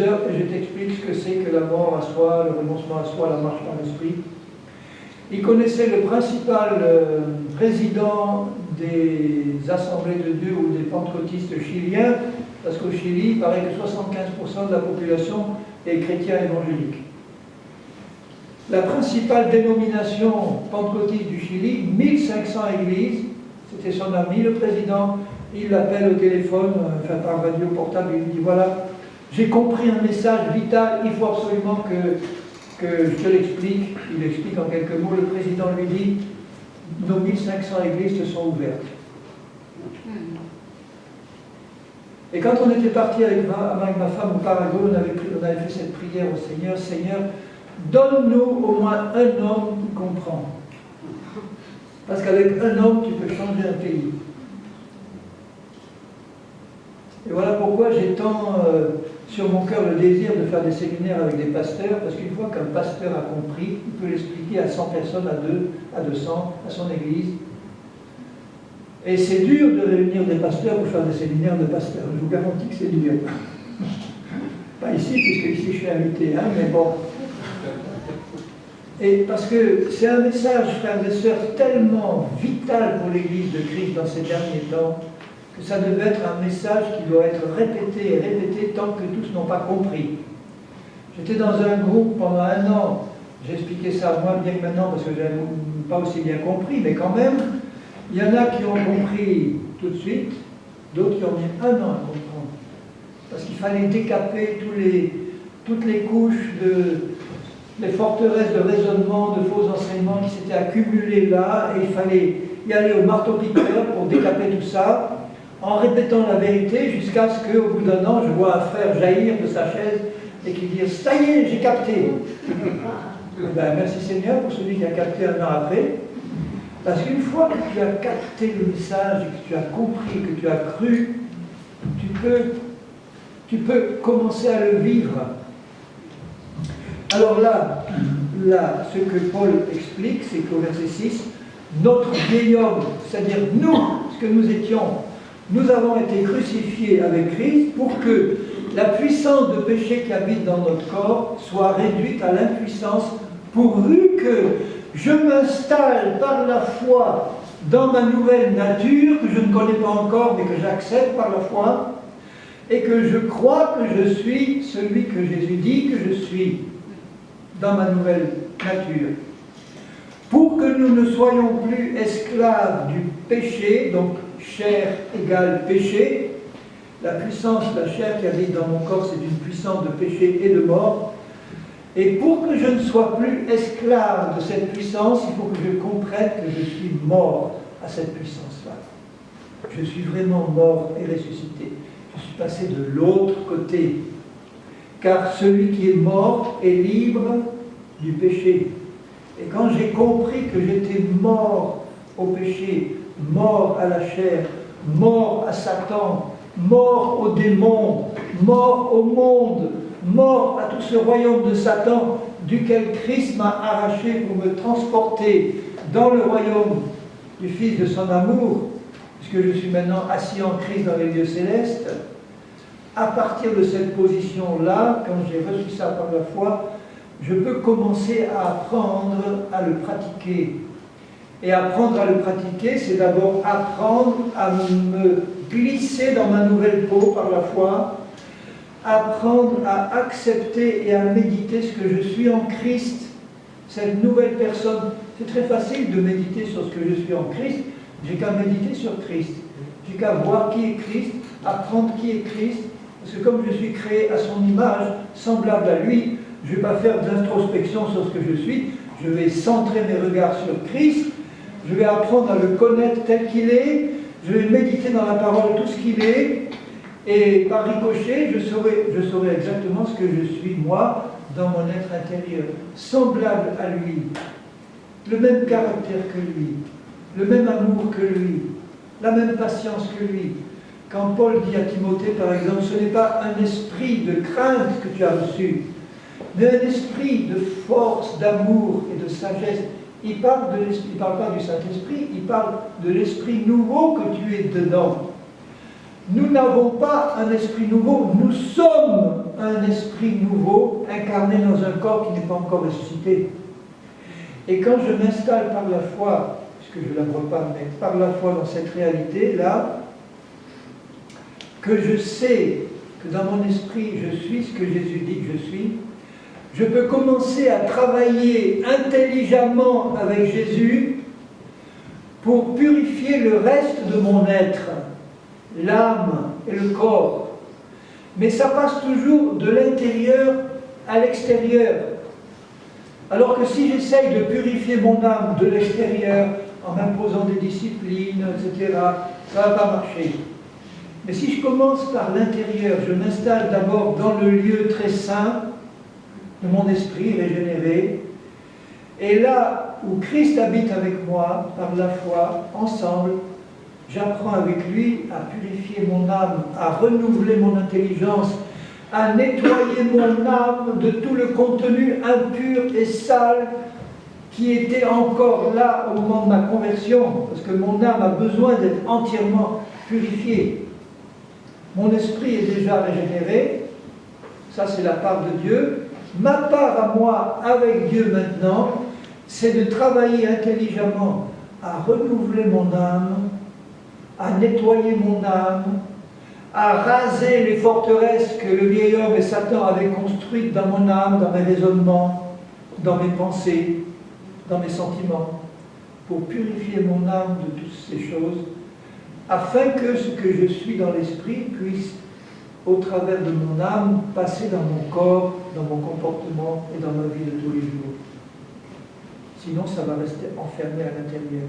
heures, et je t'explique ce que c'est que la mort à soi, le renoncement à soi, la marche dans l'esprit. Il connaissait le principal président des assemblées de Dieu ou des pentecôtistes chiliens, parce qu'au Chili, il paraît que 75% de la population est chrétien évangélique. La principale dénomination pentecôtiste du Chili, 1500 églises, c'était son ami, le président, il l'appelle au téléphone, enfin par radio portable, il lui dit, voilà, j'ai compris un message vital, il faut absolument que je te l'explique. Il explique en quelques mots, le président lui dit, nos 1500 églises se sont ouvertes. Et quand on était parti avec ma femme au Paraguay, on avait fait cette prière au Seigneur, Seigneur, donne-nous au moins un homme qui comprend. Parce qu'avec un homme, tu peux changer un pays. Et voilà pourquoi j'ai tant sur mon cœur le désir de faire des séminaires avec des pasteurs, parce qu'une fois qu'un pasteur a compris, il peut l'expliquer à 100 personnes, à 200, à son église. Et c'est dur de réunir des pasteurs pour faire des séminaires de pasteurs. Je vous garantis que c'est dur. Pas ici, puisque ici je suis invité, hein, mais bon. Et parce que c'est un message, frères et sœurs, tellement vital pour l'Église de Christ dans ces derniers temps, que ça devait être un message qui doit être répété et répété tant que tous n'ont pas compris. J'étais dans un groupe pendant 1 an, j'ai expliqué ça moins bien que maintenant parce que je n'avais pas aussi bien compris, mais quand même, il y en a qui ont compris tout de suite, d'autres qui ont mis 1 an à comprendre. Parce qu'il fallait décaper toutes les couches les forteresses de raisonnement, de faux enseignements qui s'étaient accumulés là, et il fallait y aller au marteau-piqueur pour décaper tout ça, en répétant la vérité, jusqu'à ce qu'au bout d'1 an, je vois un frère jaillir de sa chaise et qui dit « Ça y est, j'ai capté !» Ben, merci Seigneur pour celui qui a capté 1 an après, parce qu'une fois que tu as capté le message, que tu as compris, que tu as cru, tu peux commencer à le vivre. Alors là, ce que Paul explique, c'est qu'au verset 6, notre vieil homme, c'est-à-dire nous, ce que nous étions, nous avons été crucifiés avec Christ pour que la puissance de péché qui habite dans notre corps soit réduite à l'impuissance, pourvu que je m'installe par la foi dans ma nouvelle nature, que je ne connais pas encore, mais que j'accepte par la foi, et que je crois que je suis celui que Jésus dit que je suis dans ma nouvelle nature. Pour que nous ne soyons plus esclaves du péché, donc chair égale péché, la puissance, la chair qui habite dans mon corps, c'est une puissance de péché et de mort. Et pour que je ne sois plus esclave de cette puissance, il faut que je comprenne que je suis mort à cette puissance-là. Je suis vraiment mort et ressuscité. Je suis passé de l'autre côté. Car celui qui est mort est libre du péché. Et quand j'ai compris que j'étais mort au péché, mort à la chair, mort à Satan, mort aux démons, mort au monde, mort à tout ce royaume de Satan duquel Christ m'a arraché pour me transporter dans le royaume du Fils de son amour, puisque je suis maintenant assis en Christ dans les lieux célestes, à partir de cette position-là, quand j'ai reçu ça par la foi, je peux commencer à apprendre à le pratiquer. Et apprendre à le pratiquer, c'est d'abord apprendre à me glisser dans ma nouvelle peau par la foi, apprendre à accepter et à méditer ce que je suis en Christ, cette nouvelle personne. C'est très facile de méditer sur ce que je suis en Christ, j'ai qu'à méditer sur Christ, j'ai qu'à voir qui est Christ, apprendre qui est Christ, parce que comme je suis créé à son image, semblable à lui, je ne vais pas faire d'introspection sur ce que je suis, je vais centrer mes regards sur Christ, je vais apprendre à le connaître tel qu'il est, je vais méditer dans la parole tout ce qu'il est, et par ricochet, je saurai exactement ce que je suis, moi, dans mon être intérieur, semblable à lui, le même caractère que lui, le même amour que lui, la même patience que lui. Quand Paul dit à Timothée, par exemple, ce n'est pas un esprit de crainte que tu as reçu, mais un esprit de force, d'amour et de sagesse. Il parle pas du Saint-Esprit, il parle de l'esprit nouveau que tu es dedans. Nous n'avons pas un esprit nouveau, nous sommes un esprit nouveau incarné dans un corps qui n'est pas encore ressuscité. Et quand je m'installe par la foi, puisque je ne la vois pas, mais par la foi dans cette réalité-là, que je sais que dans mon esprit je suis ce que Jésus dit que je suis, je peux commencer à travailler intelligemment avec Jésus pour purifier le reste de mon être, l'âme et le corps. Mais ça passe toujours de l'intérieur à l'extérieur. Alors que si j'essaye de purifier mon âme de l'extérieur en m'imposant des disciplines, etc., ça ne va pas marcher. Mais si je commence par l'intérieur, je m'installe d'abord dans le lieu très saint de mon esprit régénéré, et là où Christ habite avec moi, par la foi, ensemble, j'apprends avec lui à purifier mon âme, à renouveler mon intelligence, à nettoyer mon âme de tout le contenu impur et sale qui était encore là au moment de ma conversion, parce que mon âme a besoin d'être entièrement purifiée. Mon esprit est déjà régénéré, ça c'est la part de Dieu. Ma part à moi avec Dieu maintenant, c'est de travailler intelligemment à renouveler mon âme, à nettoyer mon âme, à raser les forteresses que le vieil homme et Satan avaient construites dans mon âme, dans mes raisonnements, dans mes pensées, dans mes sentiments, pour purifier mon âme de toutes ces choses, afin que ce que je suis dans l'esprit puisse, au travers de mon âme, passer dans mon corps, dans mon comportement et dans ma vie de tous les jours. Sinon, ça va rester enfermé à l'intérieur.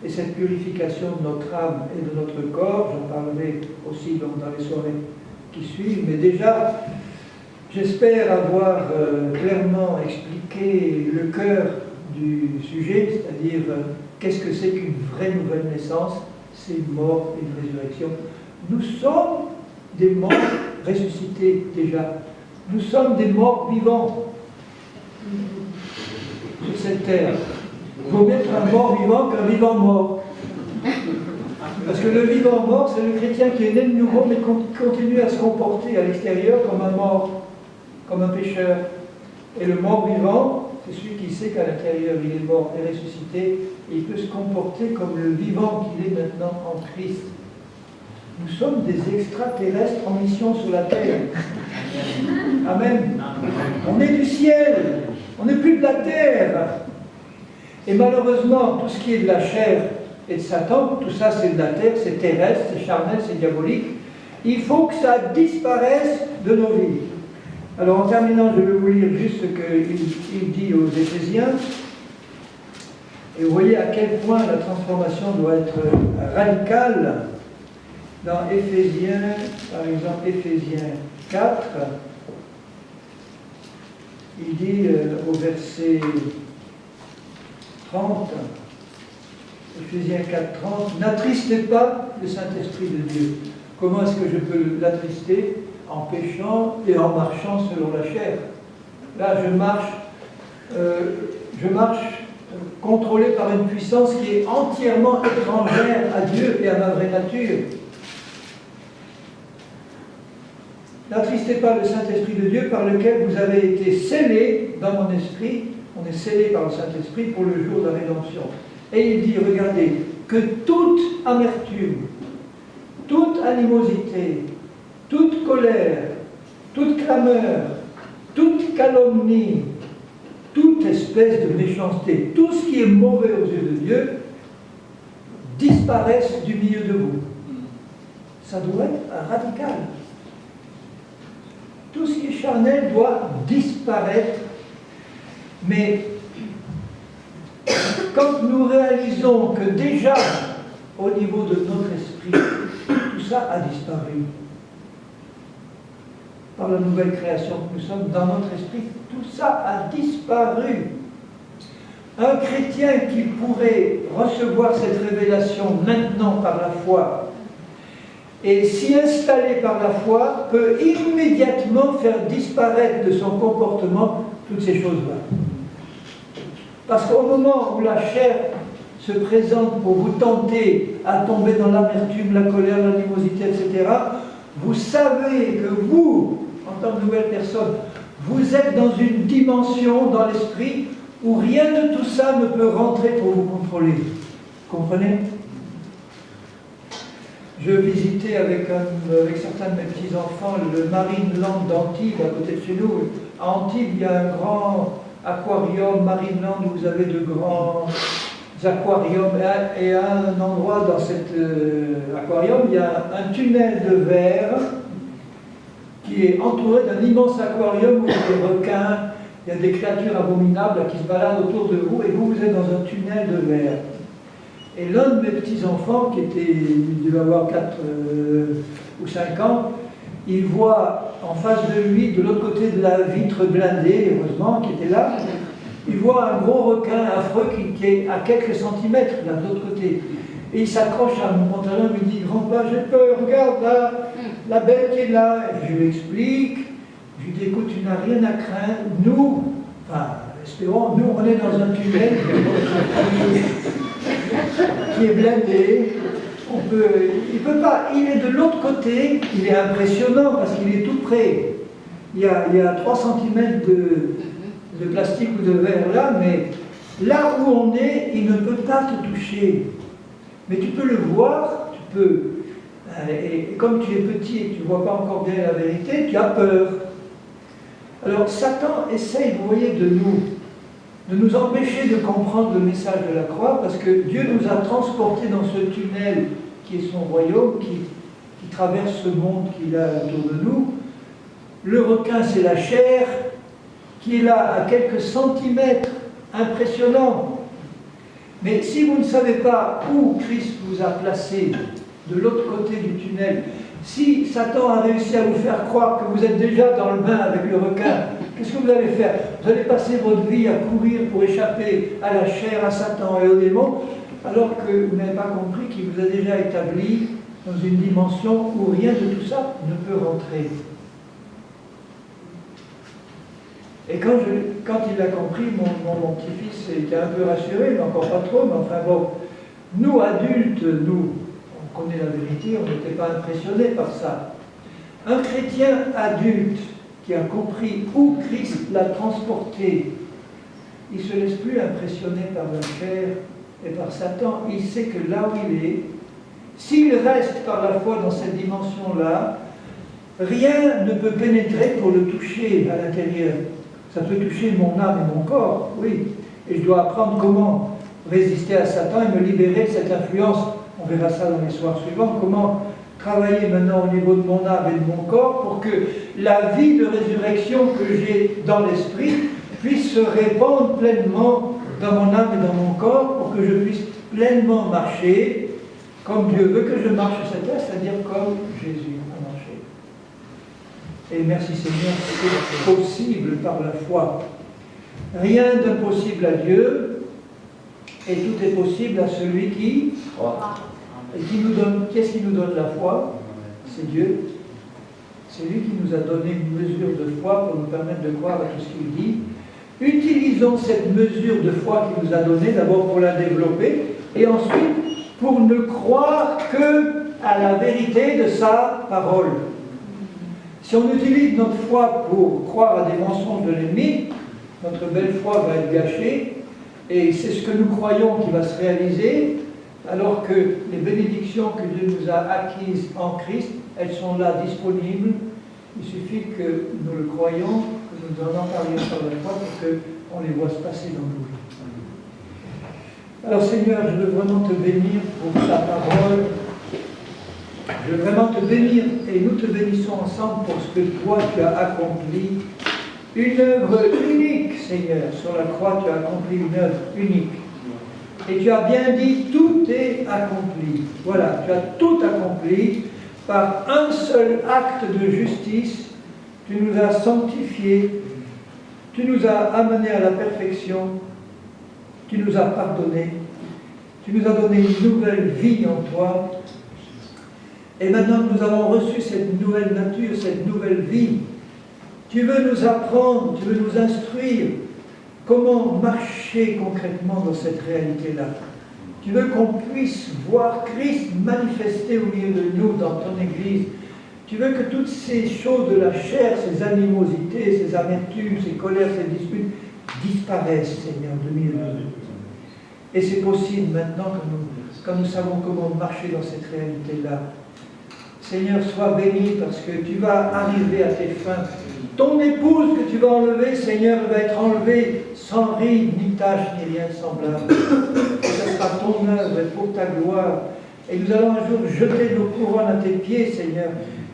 Et cette purification de notre âme et de notre corps, j'en parlerai aussi dans les soirées qui suivent, mais déjà, j'espère avoir clairement expliqué le cœur du sujet, c'est-à-dire qu'est-ce que c'est qu'une vraie nouvelle naissance? C'est une mort et une résurrection. Nous sommes des morts ressuscités déjà. Nous sommes des morts vivants sur cette terre. Il vaut mieux être un mort vivant qu'un vivant mort. Parce que le vivant mort, c'est le chrétien qui est né de nouveau, mais qui continue à se comporter à l'extérieur comme un mort, comme un pécheur. Et le mort vivant, c'est celui qui sait qu'à l'intérieur il est mort et ressuscité, et il peut se comporter comme le vivant qu'il est maintenant en Christ. Nous sommes des extraterrestres en mission sur la terre. Amen. On est du ciel, on n'est plus de la terre. Et malheureusement, tout ce qui est de la chair et de Satan, tout ça c'est de la terre, c'est terrestre, c'est charnel, c'est diabolique. Il faut que ça disparaisse de nos vies. Alors en terminant, je vais vous lire juste ce qu'il dit aux Éphésiens. Et vous voyez à quel point la transformation doit être radicale. Dans Éphésiens, par exemple Éphésiens 4, il dit au verset 30, Éphésiens 4, 30, n'attristez pas le Saint-Esprit de Dieu. Comment est-ce que je peux l'attrister? En péchant et en marchant selon la chair. Là, je marche contrôlé par une puissance qui est entièrement étrangère à Dieu et à ma vraie nature. N'attristez pas le Saint-Esprit de Dieu par lequel vous avez été scellés dans mon esprit. On est scellés par le Saint-Esprit pour le jour de la rédemption. Et il dit, regardez, que toute amertume, toute animosité, toute colère, toute clameur, toute calomnie, toute espèce de méchanceté, tout ce qui est mauvais aux yeux de Dieu, disparaissent du milieu de vous. Ça doit être radical. Tout ce qui est charnel doit disparaître. Mais quand nous réalisons que déjà, au niveau de notre esprit, tout ça a disparu, par la nouvelle création que nous sommes dans notre esprit, tout ça a disparu. Un chrétien qui pourrait recevoir cette révélation maintenant par la foi et s'y installer par la foi peut immédiatement faire disparaître de son comportement toutes ces choses-là. Parce qu'au moment où la chair se présente pour vous tenter à tomber dans l'amertume, la colère, l'animosité, etc., vous savez que vous, en tant que nouvelle personne, vous êtes dans une dimension dans l'esprit où rien de tout ça ne peut rentrer pour vous contrôler. Vous comprenez? Je visitais avec certains de mes petits-enfants le Marineland d'Antibes, à côté de chez nous. À Antibes, il y a un grand aquarium, Marineland, où vous avez de grands aquariums. Et à un endroit dans cet aquarium, il y a un tunnel de verre qui est entouré d'un immense aquarium où il y a des requins, il y a des créatures abominables qui se baladent autour de vous, et vous êtes dans un tunnel de verre. Et l'un de mes petits-enfants, il devait avoir 4 ou 5 ans, il voit en face de lui, de l'autre côté de la vitre blindée, heureusement, qui était là, il voit un gros requin affreux qui est à quelques centimètres là, de l'autre côté. Et il s'accroche à mon pantalon et me dit, grand-père, j'ai peur, regarde là, la bête qui est là. Et je lui explique, je lui dis, écoute, tu n'as rien à craindre, nous, enfin, espérons, nous, on est dans un tunnel qui est blindé, il peut pas, il est de l'autre côté, il est impressionnant parce qu'il est tout près. Il y a 3 cm de plastique ou de verre là, mais là où on est, il ne peut pas te toucher. Mais tu peux le voir, tu peux, et comme tu es petit et que tu ne vois pas encore bien la vérité, tu as peur. Alors Satan essaye, vous voyez, de nous empêcher de comprendre le message de la croix, parce que Dieu nous a transportés dans ce tunnel qui est son royaume, qui traverse ce monde qu'il a autour de nous. Le requin, c'est la chair, qui est là à quelques centimètres, impressionnant. Mais si vous ne savez pas où Christ vous a placé, de l'autre côté du tunnel, si Satan a réussi à vous faire croire que vous êtes déjà dans le bain avec le requin, qu'est-ce que vous allez faire? Vous allez passer votre vie à courir pour échapper à la chair, à Satan et aux démons, alors que vous n'avez pas compris qu'il vous a déjà établi dans une dimension où rien de tout ça ne peut rentrer. Et quand il l'a compris, mon petit-fils était un peu rassuré, mais encore pas trop, mais enfin bon, nous adultes, nous, on connaît la vérité, on n'était pas impressionnés par ça. Un chrétien adulte qui a compris où Christ l'a transporté, il ne se laisse plus impressionner par la chair et par Satan. Il sait que là où il est, s'il reste par la foi dans cette dimension-là, rien ne peut pénétrer pour le toucher à l'intérieur. Ça peut toucher mon âme et mon corps, oui. Et je dois apprendre comment résister à Satan et me libérer de cette influence. On verra ça dans les soirs suivants. Comment travailler maintenant au niveau de mon âme et de mon corps pour que la vie de résurrection que j'ai dans l'esprit puisse se répandre pleinement dans mon âme et dans mon corps pour que je puisse pleinement marcher comme Dieu veut que je marche sur cette terre, c'est-à-dire comme Jésus a marché. Et merci Seigneur, c'est possible par la foi. Rien d'impossible à Dieu, et tout est possible à celui qui croit. Et qui nous donne, qu'est-ce qui nous donne la foi? C'est Dieu. C'est lui qui nous a donné une mesure de foi pour nous permettre de croire à tout ce qu'il dit. Utilisons cette mesure de foi qu'il nous a donnée, d'abord pour la développer, et ensuite pour ne croire que à la vérité de sa parole. Si on utilise notre foi pour croire à des mensonges de l'ennemi, notre belle foi va être gâchée, et c'est ce que nous croyons qui va se réaliser, alors que les bénédictions que Dieu nous a acquises en Christ, elles sont là disponibles. Il suffit que nous le croyons, que nous en parlions par la foi pour qu'on les voit se passer dans nos vies. Alors Seigneur, je veux vraiment te bénir pour ta parole. Je veux vraiment te bénir et nous te bénissons ensemble pour ce que toi tu as accompli. Une œuvre unique, Seigneur. Sur la croix, tu as accompli une œuvre unique. Et tu as bien dit, tout est accompli. Voilà, tu as tout accompli par un seul acte de justice. Tu nous as sanctifiés, tu nous as amenés à la perfection, tu nous as pardonnés, tu nous as donné une nouvelle vie en toi. Et maintenant que nous avons reçu cette nouvelle nature, cette nouvelle vie, tu veux nous apprendre, tu veux nous instruire comment marcher concrètement dans cette réalité-là. Tu veux qu'on puisse voir Christ manifesté au milieu de nous dans ton Église. Tu veux que toutes ces choses de la chair, ces animosités, ces amertumes, ces colères, ces disputes disparaissent, Seigneur, de milieu de nous. Et c'est possible maintenant quand nous savons comment marcher dans cette réalité-là. Seigneur, sois béni parce que tu vas arriver à tes fins. Ton épouse que tu vas enlever, Seigneur, va être enlevée sans ride, ni tache, ni rien de semblable. Et ce sera ton œuvre pour ta gloire. Et nous allons un jour jeter nos couronnes à tes pieds, Seigneur,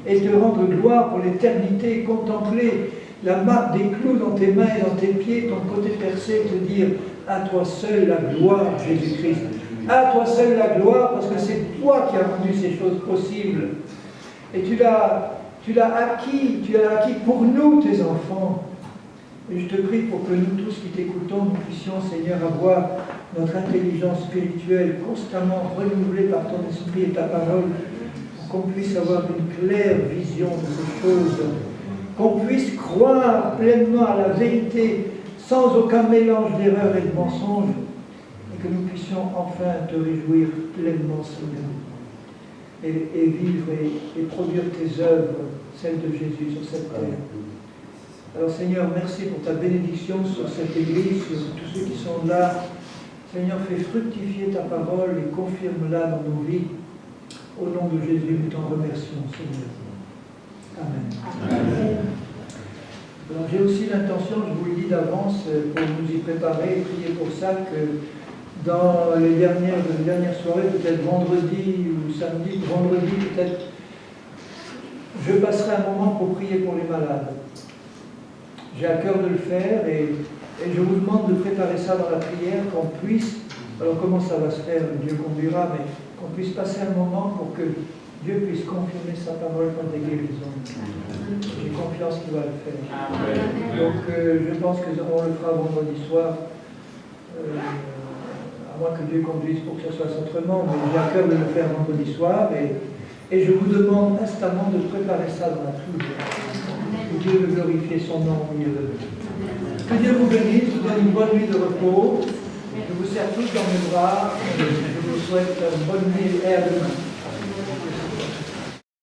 et te rendre gloire pour l'éternité, contempler la marque des clous dans tes mains et dans tes pieds, ton côté percé, te dire à toi seul la gloire, Jésus-Christ. À toi seul la gloire, parce que c'est toi qui as rendu ces choses possibles. Et tu l'as acquis pour nous, tes enfants. Et je te prie pour que nous tous qui t'écoutons, nous puissions, Seigneur, avoir notre intelligence spirituelle constamment renouvelée par ton esprit et ta parole, pour qu'on puisse avoir une claire vision de ces choses, qu'on puisse croire pleinement à la vérité, sans aucun mélange d'erreurs et de mensonges, et que nous puissions enfin te réjouir pleinement, Seigneur. Et vivre et produire tes œuvres, celles de Jésus sur cette terre. Alors Seigneur, merci pour ta bénédiction sur cette Église, sur tous ceux qui sont là. Seigneur, fais fructifier ta parole et confirme-la dans nos vies. Au nom de Jésus, nous t'en remercions, Seigneur. Amen. Amen. Alors j'ai aussi l'intention, je vous le dis d'avance, pour nous y préparer et prier pour ça, que dans les dernières soirées, peut-être vendredi ou samedi, vendredi peut-être, je passerai un moment pour prier pour les malades. J'ai à cœur de le faire et je vous demande de préparer ça dans la prière, qu'on puisse, alors comment ça va se faire, Dieu conduira, mais qu'on puisse passer un moment pour que Dieu puisse confirmer sa parole par des guérisons. J'ai confiance qu'il va le faire. Donc je pense qu'on le fera vendredi soir. À moins que Dieu conduise pour que ce soit autrement, mais j'ai à cœur de le faire vendredi soir, et je vous demande instamment de préparer ça dans la prière. Que Dieu veut glorifier son nom au milieu de nous. Que Dieu vous bénisse, vous donne une bonne nuit de repos. Je vous serre tous dans mes bras. Je vous souhaite une bonne nuit et à demain.